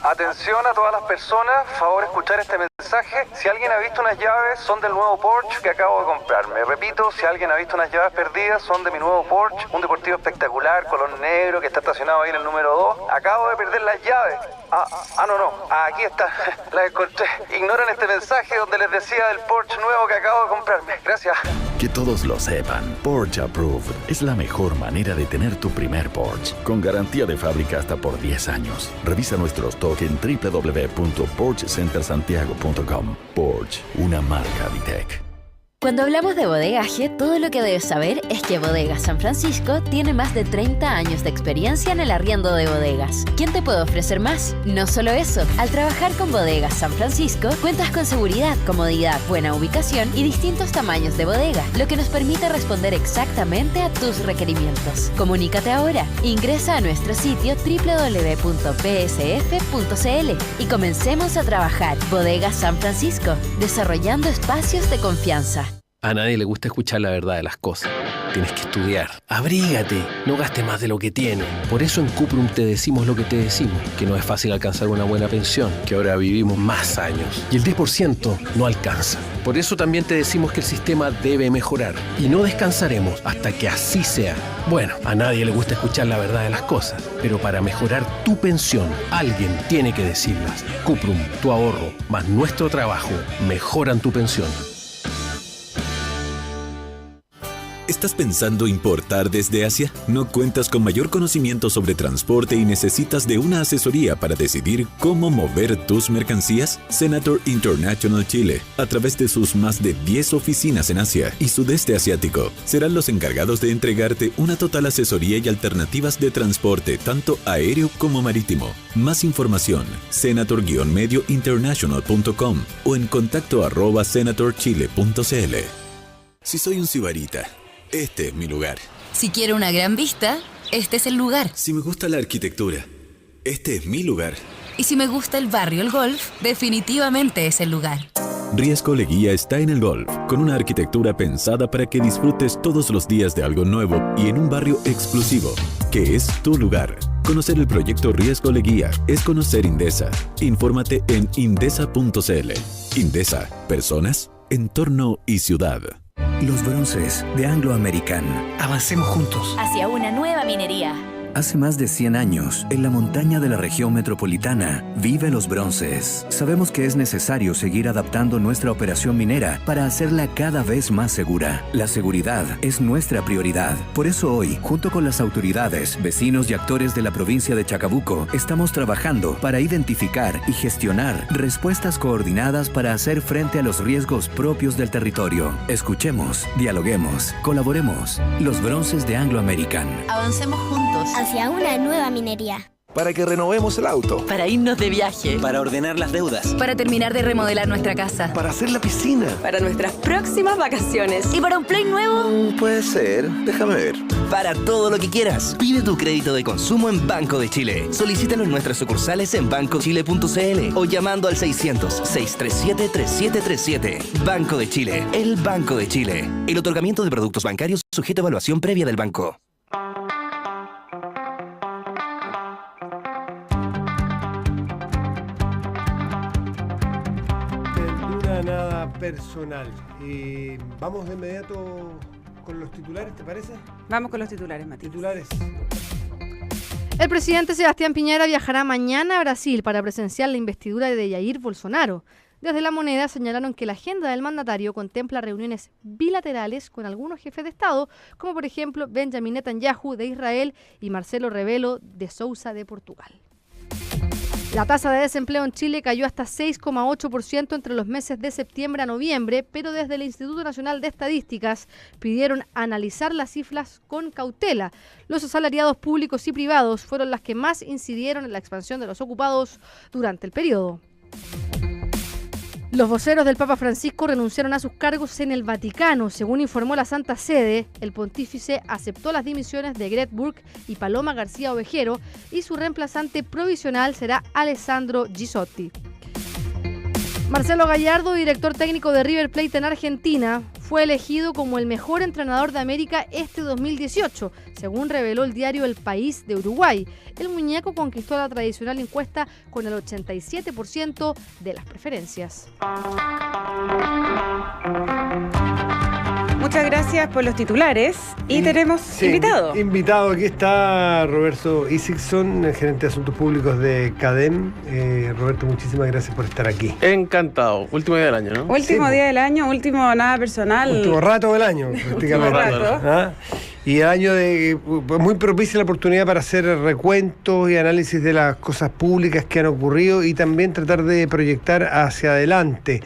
Atención a todas las personas, favor escuchar este mensaje. Si alguien ha visto unas llaves, son del nuevo Porsche que acabo de comprarme. Repito, si alguien ha visto unas llaves perdidas, son de mi nuevo Porsche, un deportivo espectacular, color negro, que está estacionado ahí en el número 2. Acabo de perder las llaves. No, aquí está, las encontré. Ignoran este mensaje donde les decía del Porsche nuevo que acabo de comprarme. Gracias. Que todos lo sepan, Porsche Approved es la mejor manera de tener tu primer Porsche, con garantía de fábrica hasta por 10 años. Revisa nuestro stock en www.porschecentersantiago.com. Porsche, una marca Vitec. Cuando hablamos de bodegaje, todo lo que debes saber es que Bodegas San Francisco tiene más de 30 años de experiencia en el arriendo de bodegas. ¿Quién te puede ofrecer más? No solo eso, al trabajar con Bodegas San Francisco, cuentas con seguridad, comodidad, buena ubicación y distintos tamaños de bodega, lo que nos permite responder exactamente a tus requerimientos. Comunícate ahora, ingresa a nuestro sitio www.psf.cl y comencemos a trabajar. Bodegas San Francisco, desarrollando espacios de confianza. A nadie le gusta escuchar la verdad de las cosas. Tienes que estudiar. Abrígate. No gastes más de lo que tienes. Por eso en Cuprum te decimos lo que te decimos. Que no es fácil alcanzar una buena pensión. Que ahora vivimos más años. Y el 10% no alcanza. Por eso también te decimos que el sistema debe mejorar. Y no descansaremos hasta que así sea. Bueno, a nadie le gusta escuchar la verdad de las cosas. Pero para mejorar tu pensión, alguien tiene que decirlas. Cuprum, tu ahorro, más nuestro trabajo, mejoran tu pensión. ¿Estás pensando importar desde Asia? ¿No cuentas con mayor conocimiento sobre transporte y necesitas de una asesoría para decidir cómo mover tus mercancías? Senator International Chile, a través de sus más de 10 oficinas en Asia y sudeste asiático, serán los encargados de entregarte una total asesoría y alternativas de transporte, tanto aéreo como marítimo. Más información, senator-mediointernational.com o en contacto@senatorchile.cl. Si soy un sibarita, este es mi lugar. Si quiero una gran vista, este es el lugar. Si me gusta la arquitectura, este es mi lugar. Y si me gusta el barrio El Golf, definitivamente es el lugar. Riesgo Leguía está en el Golf, con una arquitectura pensada para que disfrutes todos los días de algo nuevo y en un barrio exclusivo, que es tu lugar. Conocer el proyecto Riesgo Leguía es conocer Indesa. Infórmate en indesa.cl. Indesa, personas, entorno y ciudad. Los bronces de Anglo American. Avancemos juntos hacia una nueva minería. Hace más de 100 años, en la montaña de la región metropolitana, vive Los Bronces. Sabemos que es necesario seguir adaptando nuestra operación minera para hacerla cada vez más segura. La seguridad es nuestra prioridad. Por eso hoy, junto con las autoridades, vecinos y actores de la provincia de Chacabuco, estamos trabajando para identificar y gestionar respuestas coordinadas para hacer frente a los riesgos propios del territorio. Escuchemos, dialoguemos, colaboremos. Los Bronces de Anglo American. Avancemos juntos hacia una nueva minería. Para que renovemos el auto. Para irnos de viaje. Para ordenar las deudas. Para terminar de remodelar nuestra casa. Para hacer la piscina. Para nuestras próximas vacaciones. ¿Y para un play nuevo? Puede ser, déjame ver. Para todo lo que quieras. Pide tu crédito de consumo en Banco de Chile. Solicítalo en nuestras sucursales en bancochile.cl o llamando al 600-637-3737. Banco de Chile. El Banco de Chile. El otorgamiento de productos bancarios sujeto a evaluación previa del banco. Nada personal. Vamos de inmediato con los titulares, ¿te parece? Vamos con los titulares, Matías. Titulares. El presidente Sebastián Piñera viajará mañana a Brasil para presenciar la investidura de Jair Bolsonaro. Desde La Moneda señalaron que la agenda del mandatario contempla reuniones bilaterales con algunos jefes de Estado, como por ejemplo Benjamin Netanyahu de Israel y Marcelo Rebelo de Sousa de Portugal. La tasa de desempleo en Chile cayó hasta 6,8% entre los meses de septiembre a noviembre, pero desde el Instituto Nacional de Estadísticas pidieron analizar las cifras con cautela. Los asalariados públicos y privados fueron las que más incidieron en la expansión de los ocupados durante el periodo. Los voceros del Papa Francisco renunciaron a sus cargos en el Vaticano. Según informó la Santa Sede, el pontífice aceptó las dimisiones de Gret Burke y Paloma García Ovejero y su reemplazante provisional será Alessandro Gisotti. Marcelo Gallardo, director técnico de River Plate en Argentina, fue elegido como el mejor entrenador de América este 2018, según reveló el diario El País de Uruguay. El muñeco conquistó la tradicional encuesta con el 87% de las preferencias. Muchas gracias por los titulares y tenemos invitado. Invitado, aquí está Roberto Isikson, el gerente de Asuntos Públicos de CADEM. Roberto, muchísimas gracias por estar aquí. Encantado. Último día del año, ¿no? Último día del año, último nada personal. Último rato del año, prácticamente. Y el año muy propicia la oportunidad para hacer recuentos y análisis de las cosas públicas que han ocurrido y también tratar de proyectar hacia adelante.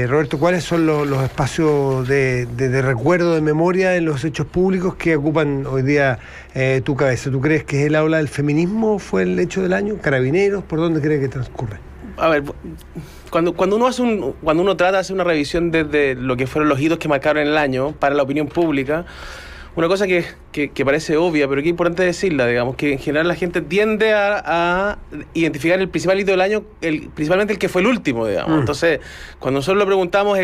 Roberto, ¿cuáles son los espacios de recuerdo, de memoria en los hechos públicos que ocupan hoy día tu cabeza? ¿Tú crees que el aula del feminismo fue el hecho del año? ¿Carabineros? ¿Por dónde crees que transcurre? A ver, cuando uno trata de hacer una revisión desde lo que fueron los hitos que marcaron el año para la opinión pública, una cosa que parece obvia, pero que es importante decirla, digamos, que en general la gente tiende a identificar el principal hito del año, principalmente el que fue el último, digamos. Entonces, cuando nosotros lo preguntamos,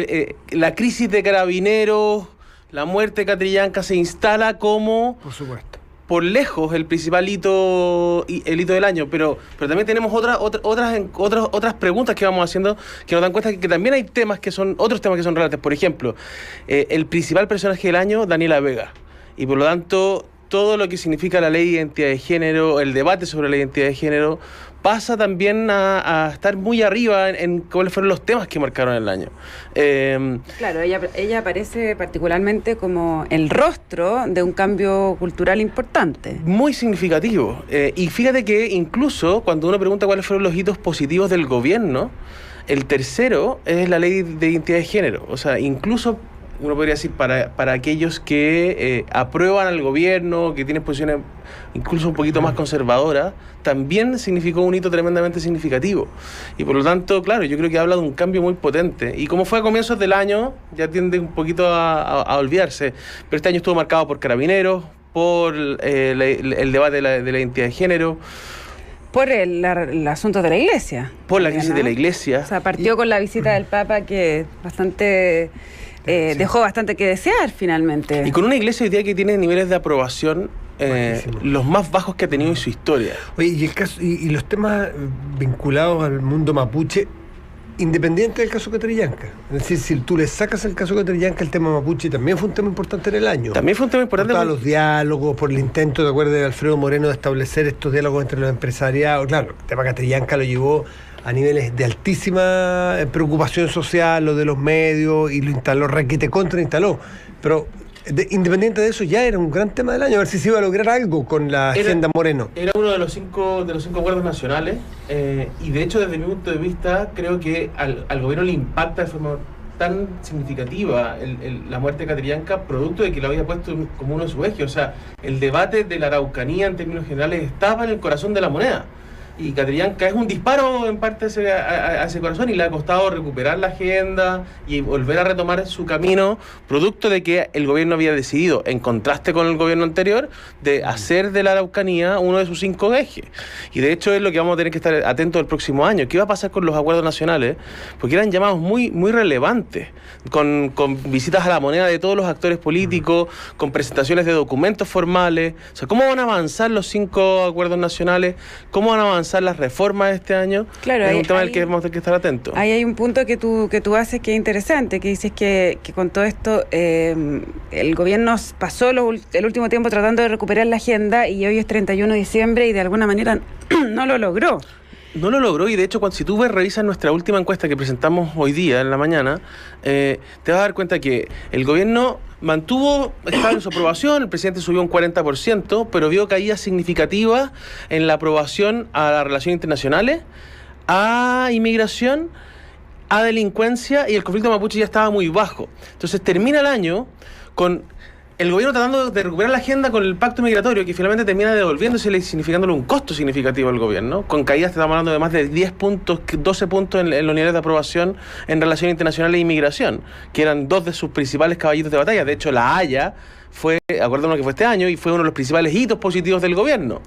la crisis de Carabineros, la muerte de Catrillanca se instala como... Por supuesto. Por lejos el principal hito, el hito del año, pero también tenemos otras preguntas que vamos haciendo que nos dan cuenta que también hay otros temas que son relevantes. Por ejemplo, el principal personaje del año, Daniela Vega, y por lo tanto todo lo que significa la ley de identidad de género, el debate sobre la identidad de género, pasa también a estar muy arriba en cuáles fueron los temas que marcaron el año. Claro, ella aparece particularmente como el rostro de un cambio cultural importante. Muy significativo. Y fíjate que incluso cuando uno pregunta cuáles fueron los hitos positivos del gobierno, el tercero es la ley de identidad de género. O sea, incluso... uno podría decir, para aquellos que aprueban al gobierno, que tienen posiciones incluso un poquito más conservadoras, también significó un hito tremendamente significativo. Y por lo tanto, claro, yo creo que habla de un cambio muy potente. Y como fue a comienzos del año, ya tiende un poquito a olvidarse. Pero este año estuvo marcado por Carabineros, por el debate de la identidad de género, por el asunto de la Iglesia. Por la crisis de la Iglesia. O sea, partió con la visita del Papa que bastante... dejó bastante que desear finalmente. Y con una iglesia hoy día que tiene niveles de aprobación los más bajos que ha tenido en su historia. Oye, y los temas vinculados al mundo mapuche, independiente del caso Catrillanca. Es decir, si tú le sacas el caso Catrillanca, el tema mapuche también fue un tema importante en el año. También fue un tema importante. Por todos los diálogos, por el intento, de acuerdo, de Alfredo Moreno de establecer estos diálogos entre los empresariados. Claro, el tema Catrillanca lo llevó a niveles de altísima preocupación social, lo de los medios, y lo instaló, requete contra instaló. Pero independiente de eso, ya era un gran tema del año, a ver si se iba a lograr algo con la agenda Moreno. Era uno de los cinco acuerdos nacionales, y de hecho, desde mi punto de vista, creo que al gobierno le impacta de forma tan significativa la muerte de Catrillanca, producto de que lo había puesto como uno de sus ejes. O sea, el debate de la Araucanía, en términos generales, estaba en el corazón de la moneda. Y Catrillanca es un disparo en parte a ese corazón, y le ha costado recuperar la agenda y volver a retomar su camino, producto de que el gobierno había decidido, en contraste con el gobierno anterior, de hacer de la Araucanía uno de sus 5 ejes. Y de hecho es lo que vamos a tener que estar atentos el próximo año. ¿Qué va a pasar con los acuerdos nacionales? Porque eran llamados muy, muy relevantes, con visitas a la moneda de todos los actores políticos, con presentaciones de documentos formales. O sea, ¿cómo van a avanzar los 5 acuerdos nacionales? ¿Cómo van a avanzar las reformas de este año? Claro, es un tema del que vamos a tener que estar atentos. Ahí hay un punto que tú haces que es interesante, que dices que con todo esto el gobierno pasó el último tiempo tratando de recuperar la agenda, y hoy es 31 de diciembre y de alguna manera no lo logró. No lo logró, y de hecho, si tú revisas nuestra última encuesta que presentamos hoy día, en la mañana, te vas a dar cuenta que el gobierno mantuvo estable su aprobación, el presidente subió un 40%, pero vio caídas significativas en la aprobación a las relaciones internacionales, a inmigración, a delincuencia, y el conflicto mapuche ya estaba muy bajo. Entonces termina el año con el gobierno tratando de recuperar la agenda con el pacto migratorio, que finalmente termina devolviéndosele y significándole un costo significativo al gobierno, con caídas, estamos hablando de más de 10 puntos, 12 puntos en los niveles de aprobación en relaciones internacionales e inmigración, que eran dos de sus principales caballitos de batalla. De hecho, la Haya fue, acuérdanos que fue este año, y fue uno de los principales hitos positivos del gobierno.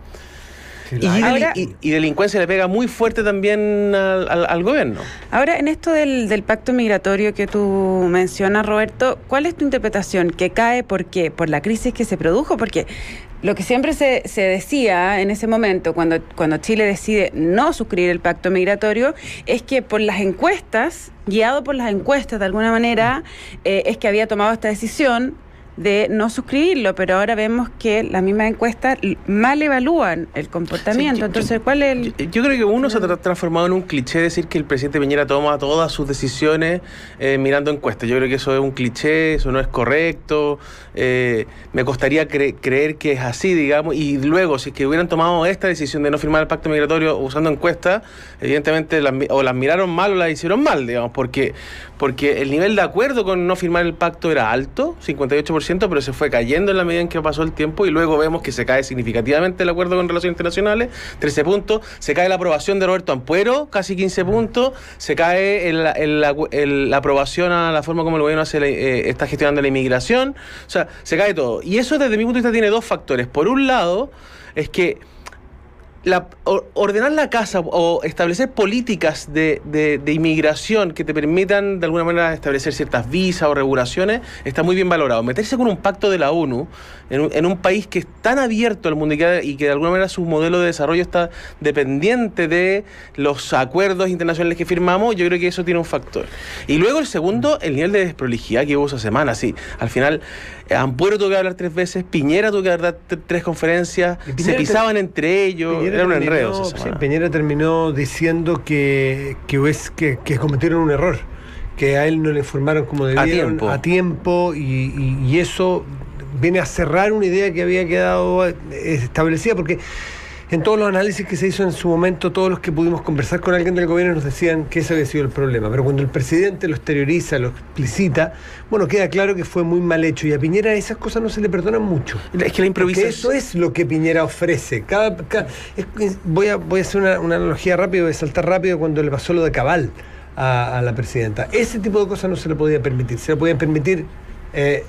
Y delincuencia le pega muy fuerte también al gobierno. Ahora, en esto del pacto migratorio que tú mencionas, Roberto, ¿cuál es tu interpretación? ¿Que cae por qué? ¿Por la crisis que se produjo? Porque lo que siempre se decía en ese momento, cuando Chile decide no suscribir el pacto migratorio, es que por las encuestas, guiado por las encuestas de alguna manera, es que había tomado esta decisión de no suscribirlo, pero ahora vemos que las mismas encuestas mal evalúan el comportamiento. Sí, entonces, ¿cuál es el...? Yo creo que uno se ha transformado en un cliché decir que el presidente Piñera toma todas sus decisiones mirando encuestas. Yo creo que eso es un cliché, eso no es correcto. Me costaría creer que es así, digamos, y luego, si es que hubieran tomado esta decisión de no firmar el pacto migratorio usando encuestas, evidentemente las miraron mal o las hicieron mal, digamos, porque el nivel de acuerdo con no firmar el pacto era alto, 58%, pero se fue cayendo en la medida en que pasó el tiempo, y luego vemos que se cae significativamente el acuerdo con relaciones internacionales, 13 puntos, se cae la aprobación de Roberto Ampuero, casi 15 puntos, se cae la aprobación a la forma como el gobierno está gestionando la inmigración, o sea, se cae todo. Y eso, desde mi punto de vista, tiene dos factores. Por un lado, es que ordenar la casa o establecer políticas de inmigración que te permitan de alguna manera establecer ciertas visas o regulaciones está muy bien valorado. Meterse con un pacto de la ONU en un país que es tan abierto al mundo y que de alguna manera su modelo de desarrollo está dependiente de los acuerdos internacionales que firmamos, yo creo que eso tiene un factor. Y luego el segundo, el nivel de desprolijidad que hubo esa semana. Sí, al final Ampuero tuvo que hablar 3 veces, Piñera tuvo que dar 3 conferencias, se pisaban entre ellos, era un enredo esa semana. Piñera terminó diciendo que cometieron un error, que a él no le informaron como debieron a tiempo y eso viene a cerrar una idea que había quedado establecida, porque en todos los análisis que se hizo en su momento, todos los que pudimos conversar con alguien del gobierno nos decían que ese había sido el problema. Pero cuando el presidente lo exterioriza, lo explicita, bueno, queda claro que fue muy mal hecho. Y a Piñera esas cosas no se le perdonan mucho. Es que la improvisación... Eso es lo que Piñera ofrece. Voy a hacer una analogía rápido, voy a saltar rápido cuando le pasó lo de Cabal a la presidenta. Ese tipo de cosas no se le podía permitir. Se le podían permitir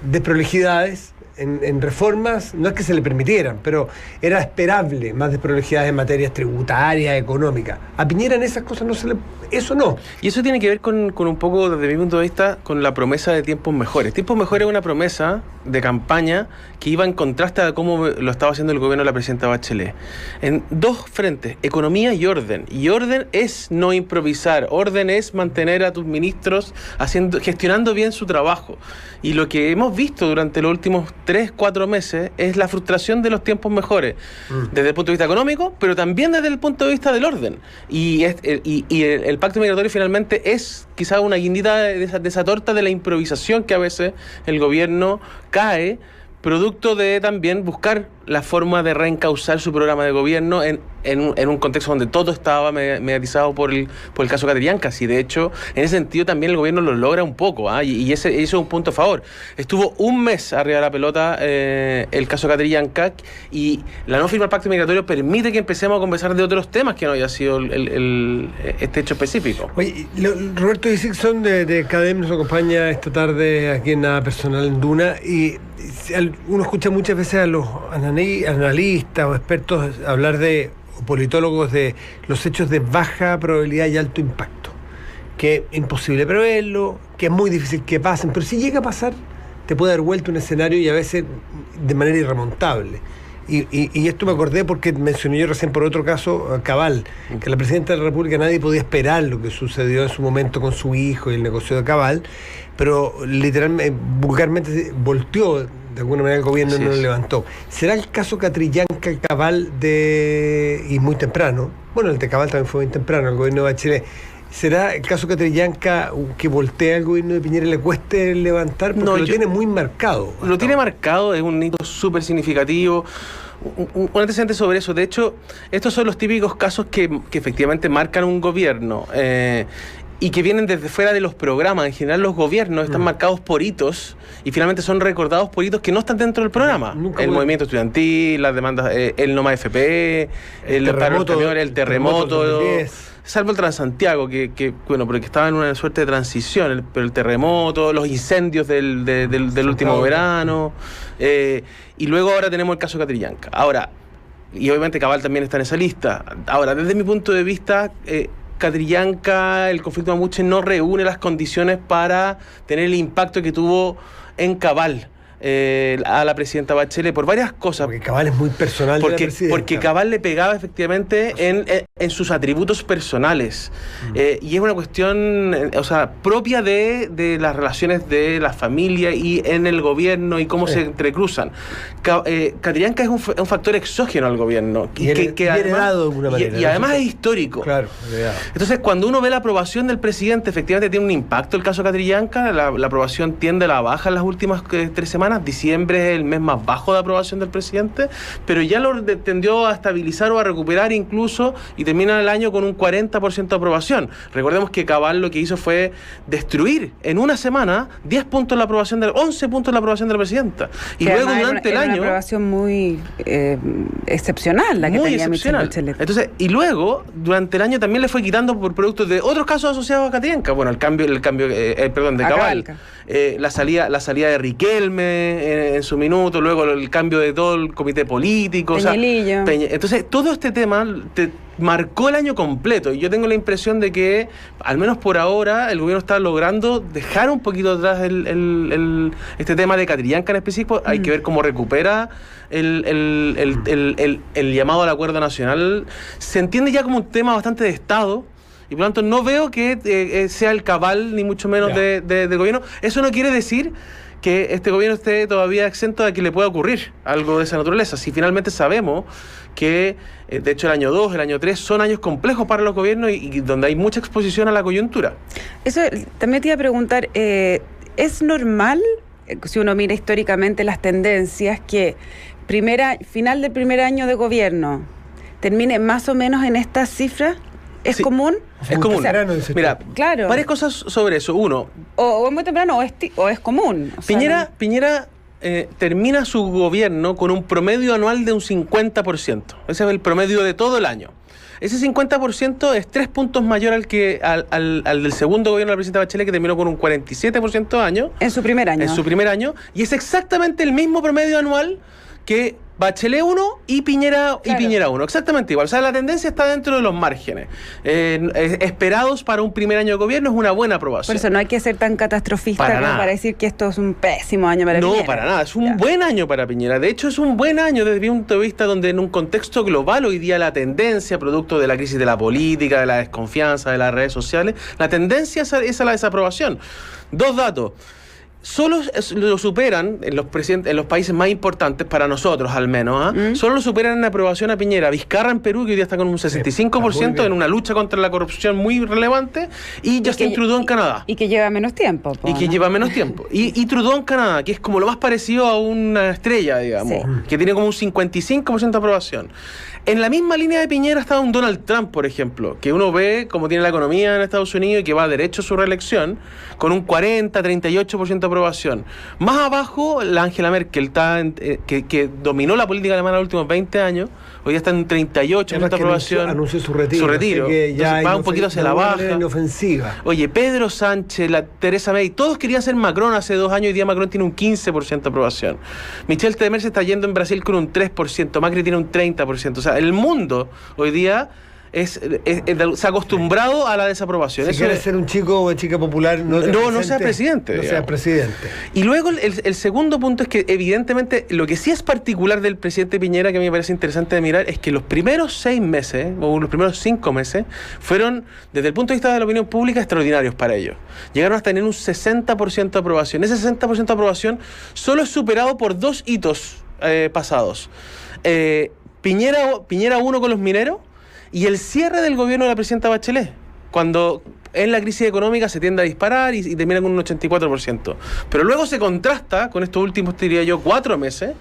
desprolijidades en reformas, no es que se le permitieran, pero era esperable más desprolijidades en materias tributarias, económicas. A Piñera en esas cosas no se le... Eso no. Y eso tiene que ver con un poco, desde mi punto de vista, con la promesa de tiempos mejores. Tiempos mejores es una promesa de campaña que iba en contraste a cómo lo estaba haciendo el gobierno de la presidenta Bachelet. En dos frentes, economía y orden. Y orden es no improvisar, orden es mantener a tus ministros gestionando bien su trabajo. Y lo que hemos visto durante los últimos 3-4 meses es la frustración de los tiempos mejores, desde el punto de vista económico, pero también desde el punto de vista del orden. Y el pacto migratorio finalmente es quizás una guindita de esa torta de la improvisación que a veces el gobierno cae, producto de también buscar la forma de reencauzar su programa de gobierno en un contexto donde todo estaba mediatizado por el caso Catrillanca. Y de hecho, en ese sentido también el gobierno lo logra un poco, y ese es un punto a favor. Estuvo un mes arriba de la pelota el caso Catrillanca, y la no firma del pacto migratorio permite que empecemos a conversar de otros temas que no haya sido este hecho específico. Oye, Roberto Dixon de CADEM nos acompaña esta tarde aquí en Nada Personal en Duna, y uno escucha muchas veces a los analistas o expertos hablar o politólogos de los hechos de baja probabilidad y alto impacto, que es imposible preverlo, que es muy difícil que pasen, pero si llega a pasar te puede dar vuelta un escenario, y a veces de manera irremontable. Y esto me acordé porque mencioné yo recién por otro caso Cabal, que la presidenta de la República nadie podía esperar lo que sucedió en su momento con su hijo y el negocio de Cabal, pero literalmente, vulgarmente volteó de alguna manera el gobierno Así no lo es. levantó. ¿Será el caso Catrillanca, el Cabal y muy temprano? Bueno, el de Cabal también fue muy temprano, el gobierno de Bachelet. ¿Será el caso Catrillanca que voltea al gobierno de Piñera y le cueste levantar? Porque No, lo tiene muy marcado. Lo tiene marcado, es un hito súper significativo. Un antecedente sobre eso. De hecho, estos son los típicos casos que efectivamente marcan un gobierno y que vienen desde fuera de los programas. En general, los gobiernos están marcados por hitos y finalmente son recordados por hitos que no están dentro del programa. El movimiento estudiantil, las demandas, el Noma FP, el terremoto. Salvo el Transantiago, que bueno, porque estaba en una suerte de transición, pero el terremoto, los incendios del último verano, y luego ahora tenemos el caso Catrillanca. Ahora, y obviamente Cabal también está en esa lista. Ahora, desde mi punto de vista, Catrillanca, el conflicto mapuche no reúne las condiciones para tener el impacto que tuvo en Cabal. A la presidenta Bachelet por varias cosas. Porque Cabal es muy personal de la presidenta. Porque Cabal le pegaba efectivamente en sus atributos personales. Y es una cuestión propia de las relaciones de la familia y en el gobierno y cómo se entrecruzan. Catrillanca es un factor exógeno al gobierno. Y heredado de alguna manera. Y además es histórico. Claro, heredado. Entonces, cuando uno ve la aprobación del presidente, efectivamente tiene un impacto el caso Catrillanca. La aprobación tiende a la baja en las últimas 3 semanas. Diciembre es el mes más bajo de aprobación del presidente, pero ya lo tendió a estabilizar o a recuperar incluso y termina el año con un 40% de aprobación. Recordemos que Cabal lo que hizo fue destruir en una semana 10 puntos la aprobación 11 puntos la aprobación de la presidenta. Y luego durante el año... una aprobación muy excepcional la que muy tenía Michelle excepcional. Bachelet. Entonces, y luego durante el año también le fue quitando por productos de otros casos asociados a Catrillanca. Bueno, el cambio de Cabal. La salida de Riquelme en su minuto, luego el cambio de todo el comité político. Entonces, todo este tema marcó el año completo y yo tengo la impresión de que, al menos por ahora, el gobierno está logrando dejar un poquito atrás este tema de Catrillanca en específico. Hay que ver cómo recupera el llamado al acuerdo nacional. Se entiende ya como un tema bastante de Estado. Y por lo tanto no veo que sea el Cabal, ni mucho menos del gobierno. Eso no quiere decir que este gobierno esté todavía exento de que le pueda ocurrir algo de esa naturaleza. Si finalmente sabemos que, de hecho, el año 2, el año 3 son años complejos para los gobiernos y donde hay mucha exposición a la coyuntura. Eso también te iba a preguntar, ¿es normal, si uno mira históricamente las tendencias, que final del primer año de gobierno termine más o menos en estas cifras? ¿Es común? Es común. Mira, claro. Varias cosas sobre eso. Uno, o es muy temprano o es común. Piñera termina su gobierno con un promedio anual de un 50%. Ese es el promedio de todo el año. Ese 50% es 3 puntos mayor al del segundo gobierno de la presidenta Bachelet, que terminó con un 47% de año. En su primer año. Y es exactamente el mismo promedio anual que Bachelet 1 y Piñera 1, exactamente igual. O sea, la tendencia está dentro de los márgenes esperados para un primer año de gobierno. Es una buena aprobación. Por eso no hay que ser tan catastrofista para decir que esto es un pésimo año para Piñera. No, para nada, es un buen año para Piñera. De hecho, es un buen año desde mi punto de vista, donde en un contexto global hoy día la tendencia, producto de la crisis de la política, de la desconfianza, de las redes sociales, la tendencia es a la desaprobación. 2 datos. Solo lo superan en los países más importantes para nosotros, al menos, solo lo superan en aprobación a Piñera Vizcarra en Perú, que hoy día está con un 65% en una lucha contra la corrupción muy relevante, y Justin Trudeau en Canadá. Y que lleva menos tiempo. Y Trudeau en Canadá, que es como lo más parecido a una estrella, digamos, que tiene como un 55% de aprobación. En la misma línea de Piñera estaba un Donald Trump, por ejemplo, que uno ve cómo tiene la economía en Estados Unidos y que va derecho a su reelección, con un 40-38% de aprobación. Más abajo, la Angela Merkel, que dominó la política alemana los últimos 20 años, hoy día está en 38% de aprobación. Anunció su retiro. Que ya va un poquito hacia la baja. Inofensiva. Oye, Pedro Sánchez, Teresa May, todos querían ser Macron hace 2 años, hoy día Macron tiene un 15% de aprobación. Michel Temer se está yendo en Brasil con un 3%, Macri tiene un 30%. O sea, el mundo hoy día se ha acostumbrado a la desaprobación. Si quieres ser un chico o chica popular, no seas presidente. No seas presidente. Y luego el segundo punto es que evidentemente lo que sí es particular del presidente Piñera, que a mí me parece interesante de mirar, es que los primeros 6 meses o los primeros 5 meses fueron, desde el punto de vista de la opinión pública, extraordinarios para ellos. Llegaron hasta tener un 60% de aprobación. Ese 60% de aprobación solo es superado por 2 hitos pasados. Piñera 1 con los mineros y el cierre del gobierno de la presidenta Bachelet, cuando en la crisis económica se tiende a disparar y termina con un 84%. Pero luego se contrasta con estos últimos, diría yo, 4 meses,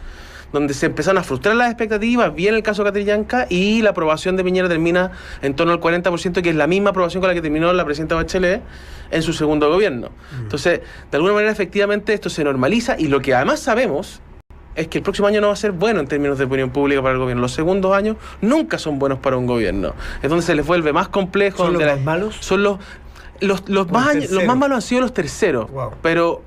donde se empezaron a frustrar las expectativas, viene el caso Catrillanca y la aprobación de Piñera termina en torno al 40%, que es la misma aprobación con la que terminó la presidenta Bachelet en su segundo gobierno. Entonces, de alguna manera, efectivamente, esto se normaliza y lo que además sabemos es que el próximo año no va a ser bueno en términos de opinión pública para el gobierno. Los segundos años nunca son buenos para un gobierno. Es donde se les vuelve más complejo. ¿Son los más malos? Son los más malos han sido los terceros. Wow. Pero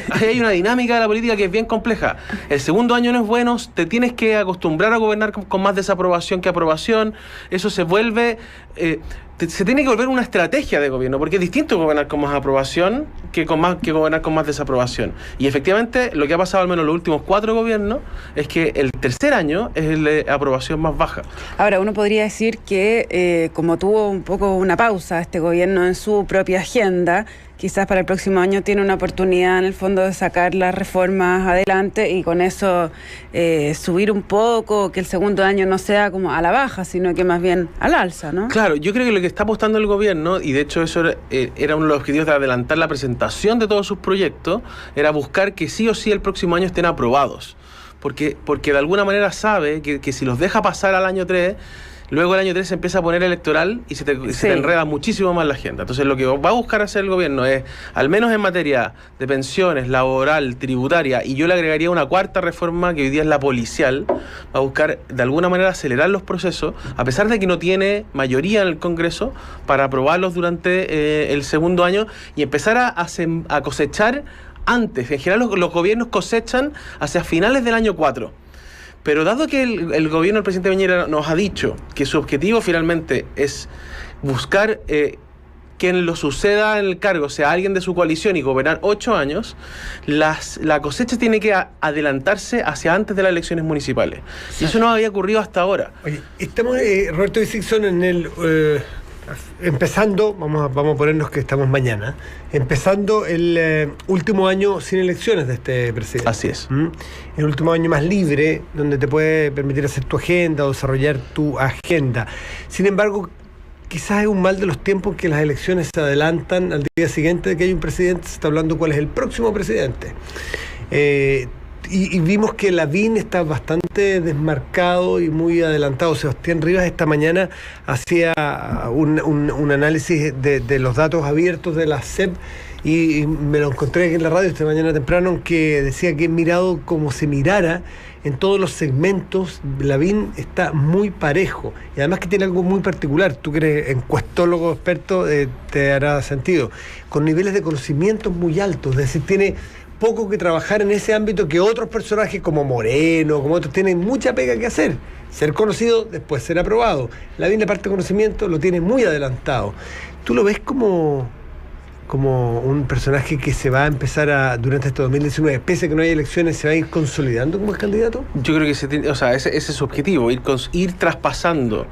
hay una dinámica de la política que es bien compleja. El segundo año no es bueno, te tienes que acostumbrar a gobernar con más desaprobación que aprobación. Eso se vuelve... se tiene que volver una estrategia de gobierno, porque es distinto gobernar con más aprobación que gobernar con más desaprobación. Y efectivamente, lo que ha pasado al menos en los últimos 4 gobiernos es que el tercer año es el de aprobación más baja. Ahora, uno podría decir que como tuvo un poco una pausa este gobierno en su propia agenda, quizás para el próximo año tiene una oportunidad en el fondo de sacar las reformas adelante y con eso subir un poco, que el segundo año no sea como a la baja, sino que más bien al alza, ¿no? Claro, yo creo que lo que está apostando el gobierno, y de hecho eso era uno de los objetivos de adelantar la presentación de todos sus proyectos, era buscar que sí o sí el próximo año estén aprobados. Porque de alguna manera sabe que si los deja pasar al año 3... Luego el año 3 se empieza a poner electoral y se te enreda muchísimo más la agenda. Entonces lo que va a buscar hacer el gobierno es, al menos en materia de pensiones, laboral, tributaria, y yo le agregaría una cuarta reforma que hoy día es la policial, va a buscar de alguna manera acelerar los procesos, a pesar de que no tiene mayoría en el Congreso, para aprobarlos durante el segundo año y empezar a cosechar antes. En general los gobiernos cosechan hacia finales del año 4. Pero dado que el gobierno del presidente Piñera nos ha dicho que su objetivo finalmente es buscar quien lo suceda en el cargo sea alguien de su coalición y gobernar 8 años, la cosecha tiene que adelantarse hacia antes de las elecciones municipales. Y eso no había ocurrido hasta ahora. Oye, estamos, Roberto Dixon, en el... empezando, vamos a ponernos que estamos mañana, empezando el último año sin elecciones de este presidente. Así es. El último año más libre, donde te puede permitir hacer tu agenda o desarrollar tu agenda. Sin embargo, quizás es un mal de los tiempos que las elecciones se adelantan al día siguiente de que hay un presidente, se está hablando cuál es el próximo presidente. Y vimos que Lavín está bastante desmarcado y muy adelantado. Sebastián Rivas esta mañana hacía un análisis de los datos abiertos de la SEP y me lo encontré aquí en la radio esta mañana temprano, que decía que mirado como se mirara en todos los segmentos, Lavín está muy parejo y además que tiene algo muy particular. Tú que eres encuestólogo experto, te hará sentido, con niveles de conocimiento muy altos, es decir, tiene poco que trabajar en ese ámbito que otros personajes como Moreno, como otros, tienen mucha pega que hacer. Ser conocido, después ser aprobado. Lavín, la parte de conocimiento, lo tiene muy adelantado. ¿Tú lo ves como un personaje que se va a empezar durante este 2019, pese a que no hay elecciones, se va a ir consolidando como candidato? Yo creo que ese es su objetivo, ir traspasando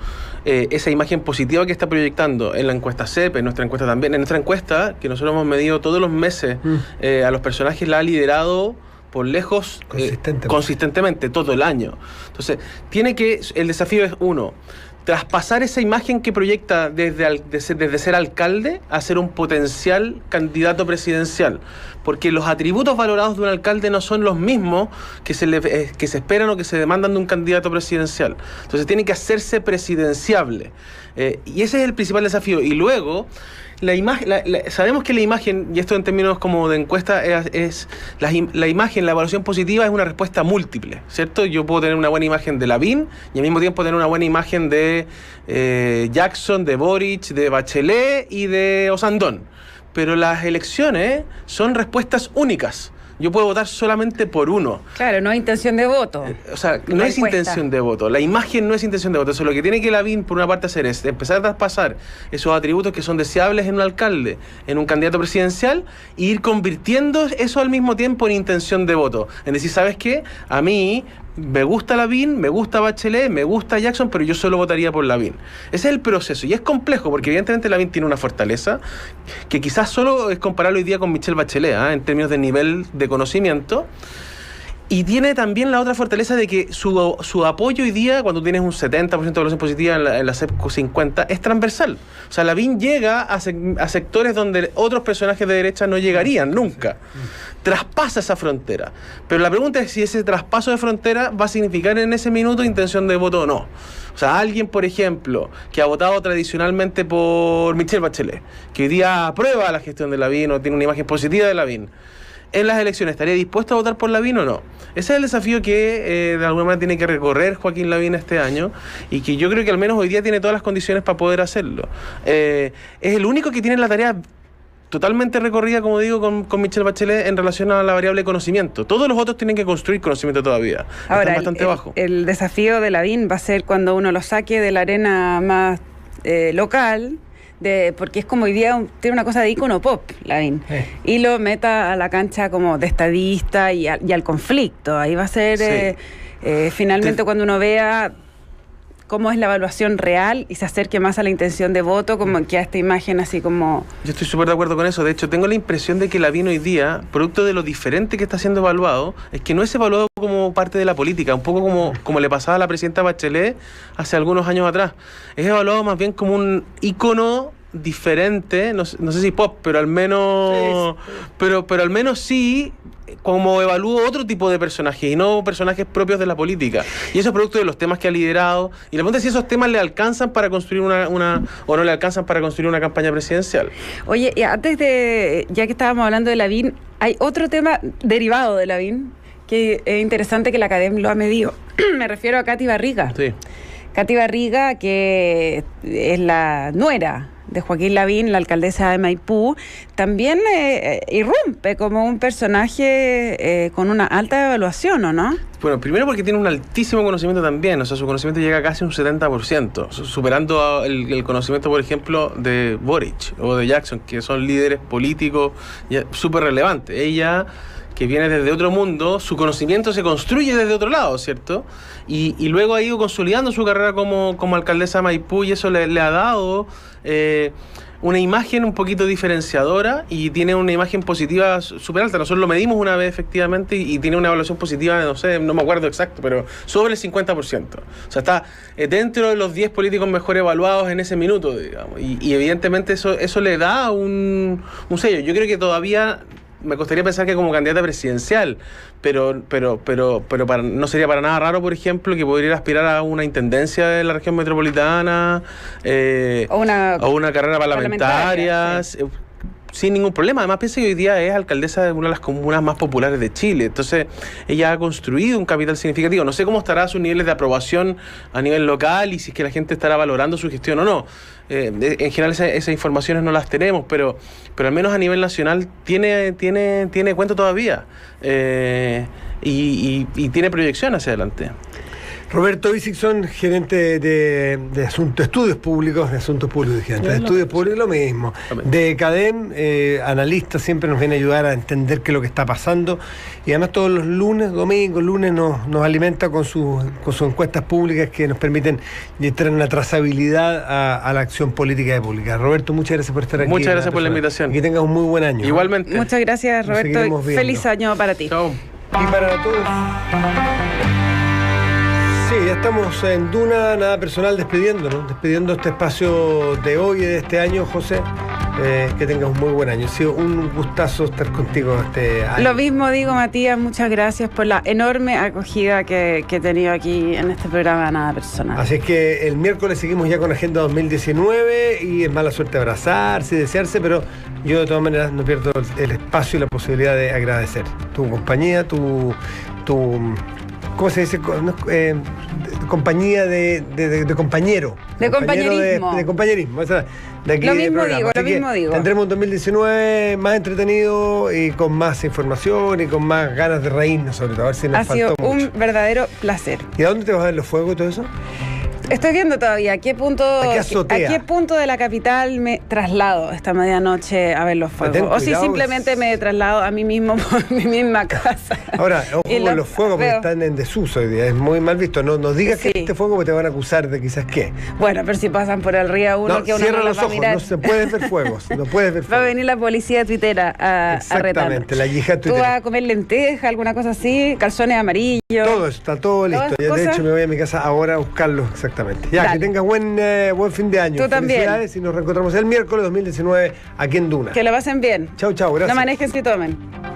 esa imagen positiva que está proyectando en la encuesta CEP, en nuestra encuesta también. En nuestra encuesta, que nosotros hemos medido todos los meses, a los personajes la ha liderado por lejos consistentemente todo el año. Entonces, el desafío es, uno, traspasar esa imagen que proyecta desde ser alcalde a ser un potencial candidato presidencial, porque los atributos valorados de un alcalde no son los mismos que se esperan o que se demandan de un candidato presidencial. Entonces tiene que hacerse presidenciable, y ese es el principal desafío. Y luego sabemos que la imagen, y esto en términos como de encuesta, la imagen, la evaluación positiva es una respuesta múltiple, ¿cierto? Yo puedo tener una buena imagen de Lavín y al mismo tiempo tener una buena imagen de Jackson, de Boric, de Bachelet y de Osandón. Pero las elecciones son respuestas únicas. Yo puedo votar solamente por uno. Claro, no hay intención de voto. O sea, no es intención de voto. La imagen no es intención de voto. Eso lo que tiene que Lavín, por una parte, hacer es empezar a traspasar esos atributos que son deseables en un alcalde, en un candidato presidencial, e ir convirtiendo eso al mismo tiempo en intención de voto. Es decir, ¿sabes qué? A mí me gusta Lavín, me gusta Bachelet, me gusta Jackson, pero yo solo votaría por Lavín. Ese es el proceso y es complejo porque evidentemente Lavín tiene una fortaleza que quizás solo es comparable hoy día con Michelle Bachelet, en términos de nivel de conocimiento. Y tiene también la otra fortaleza de que su apoyo hoy día, cuando tienes un 70% de evaluación positiva en la CEP 50, es transversal. O sea, Lavín llega a sectores donde otros personajes de derecha no llegarían nunca. Traspasa esa frontera. Pero la pregunta es si ese traspaso de frontera va a significar en ese minuto intención de voto o no. O sea, alguien, por ejemplo, que ha votado tradicionalmente por Michelle Bachelet, que hoy día aprueba la gestión de Lavín o tiene una imagen positiva de Lavín, en las elecciones, ¿estaría dispuesto a votar por Lavín o no? Ese es el desafío que de alguna manera tiene que recorrer Joaquín Lavín este año y que yo creo que al menos hoy día tiene todas las condiciones para poder hacerlo. Es el único que tiene la tarea totalmente recorrida, como digo, con Michelle Bachelet en relación a la variable conocimiento. Todos los otros tienen que construir conocimiento todavía. Ahora, están bastante bajo. El desafío de Lavín va a ser cuando uno lo saque de la arena más local, porque es como hoy día tiene una cosa de ícono pop, Lavín, y lo meta a la cancha como de estadista y al conflicto. Ahí va a ser finalmente cuando uno vea cómo es la evaluación real y se acerque más a la intención de voto, como que a esta imagen así como... Yo estoy súper de acuerdo con eso. De hecho, tengo la impresión de que Lavín hoy día, producto de lo diferente que está siendo evaluado, es que no es evaluado como parte de la política, un poco como le pasaba a la presidenta Bachelet hace algunos años atrás. Es evaluado más bien como un ícono diferente, no sé si pop, pero al menos pero al menos sí como evalúo otro tipo de personajes y no personajes propios de la política. Y eso es producto de los temas que ha liderado. Y la pregunta es si esos temas le alcanzan para construir una o no le alcanzan para construir una campaña presidencial. Oye, y antes de, ya que estábamos hablando de Lavín, hay otro tema derivado de Lavín que es interesante que la Academia lo ha medido. Me refiero a Katy Barriga. Sí. Katy Barriga, que es la nuera de Joaquín Lavín, la alcaldesa de Maipú, también irrumpe como un personaje con una alta evaluación, ¿o no? Bueno, primero porque tiene un altísimo conocimiento también, o sea, su conocimiento llega a casi un 70%, superando el conocimiento, por ejemplo, de Boric o de Jackson, que son líderes políticos súper relevantes. Ella, que viene desde otro mundo, su conocimiento se construye desde otro lado, ¿cierto? Y luego ha ido consolidando su carrera como alcaldesa de Maipú y eso le ha dado una imagen un poquito diferenciadora y tiene una imagen positiva súper alta. Nosotros lo medimos una vez efectivamente y tiene una evaluación positiva, no sé, no me acuerdo exacto, pero sobre el 50%. O sea, está dentro de los 10 políticos mejor evaluados en ese minuto, digamos. Y evidentemente eso le da un sello. Yo creo que todavía... Me costaría pensar que como candidata presidencial, pero no sería para nada raro, por ejemplo, que podría aspirar a una intendencia de la región metropolitana o una carrera parlamentaria. Sin ningún problema. Además, piensa que hoy día es alcaldesa de una de las comunas más populares de Chile. Entonces, ella ha construido un capital significativo. No sé cómo estará sus niveles de aprobación a nivel local y si es que la gente estará valorando su gestión o no. En general, esas informaciones no las tenemos, pero al menos a nivel nacional tiene cuento todavía. Y tiene proyección hacia adelante. Roberto Isicson, gerente de estudios públicos, de estudios públicos, lo mismo. De CADEM, analista, siempre nos viene a ayudar a entender qué es lo que está pasando. Y además todos los lunes nos alimenta con sus encuestas públicas que nos permiten traer una trazabilidad a la acción política de pública. Roberto, muchas gracias por estar aquí. Muchas gracias por la invitación. Que tengas un muy buen año. Igualmente. Muchas gracias, Roberto. Feliz año para ti. Chao. Y para todos. Sí, ya estamos en Duna, nada personal, despidiendo este espacio de hoy y de este año, José. Que tengas un muy buen año. Ha sido un gustazo estar contigo este año. Lo mismo digo, Matías, muchas gracias por la enorme acogida que he tenido aquí en este programa Nada Personal. Así es que el miércoles seguimos ya con Agenda 2019 y es mala suerte abrazarse y desearse, pero yo de todas maneras no pierdo el espacio y la posibilidad de agradecer tu compañía, tu ¿cómo se dice? compañía de compañero. De compañerismo. De compañerismo. Esa, de aquí Lo mismo programa. digo, Así lo mismo que digo. Tendremos un 2019 más entretenido y con más información y con más ganas de reírnos, sobre todo. A ver si nos Ha sido faltó mucho. un verdadero placer. ¿Y a dónde te vas a ver los fuegos y todo eso? Estoy viendo todavía a qué punto de la capital me traslado esta medianoche a ver los fuegos. ten O si cuidado, simplemente me traslado a mí mismo por mi misma casa. Ahora, ojo Y con los fuegos porque veo. están en desuso hoy día. Es muy mal visto. No digas que este fuego porque te van a acusar de quizás qué. Bueno, pero si pasan por el río uno que uno cierra no los los va a ojos, mirar. no se pueden ver fuegos. No puedes ver Va a fuegos. venir la policía tuitera a retarnos. Exactamente, la yihad ¿Tú tuitera. vas a comer lenteja, alguna cosa así? Calzones amarillos. Todo eso, está todo listo. ¿Todas Ya, de cosas? hecho, me voy a mi casa ahora a buscarlo exactamente. Ya, Dale. que tengas buen fin de año. Tú también. Felicidades y nos reencontramos el miércoles 2019 aquí en Duna. Que lo pasen bien. Chau, gracias. No manejen si tomen.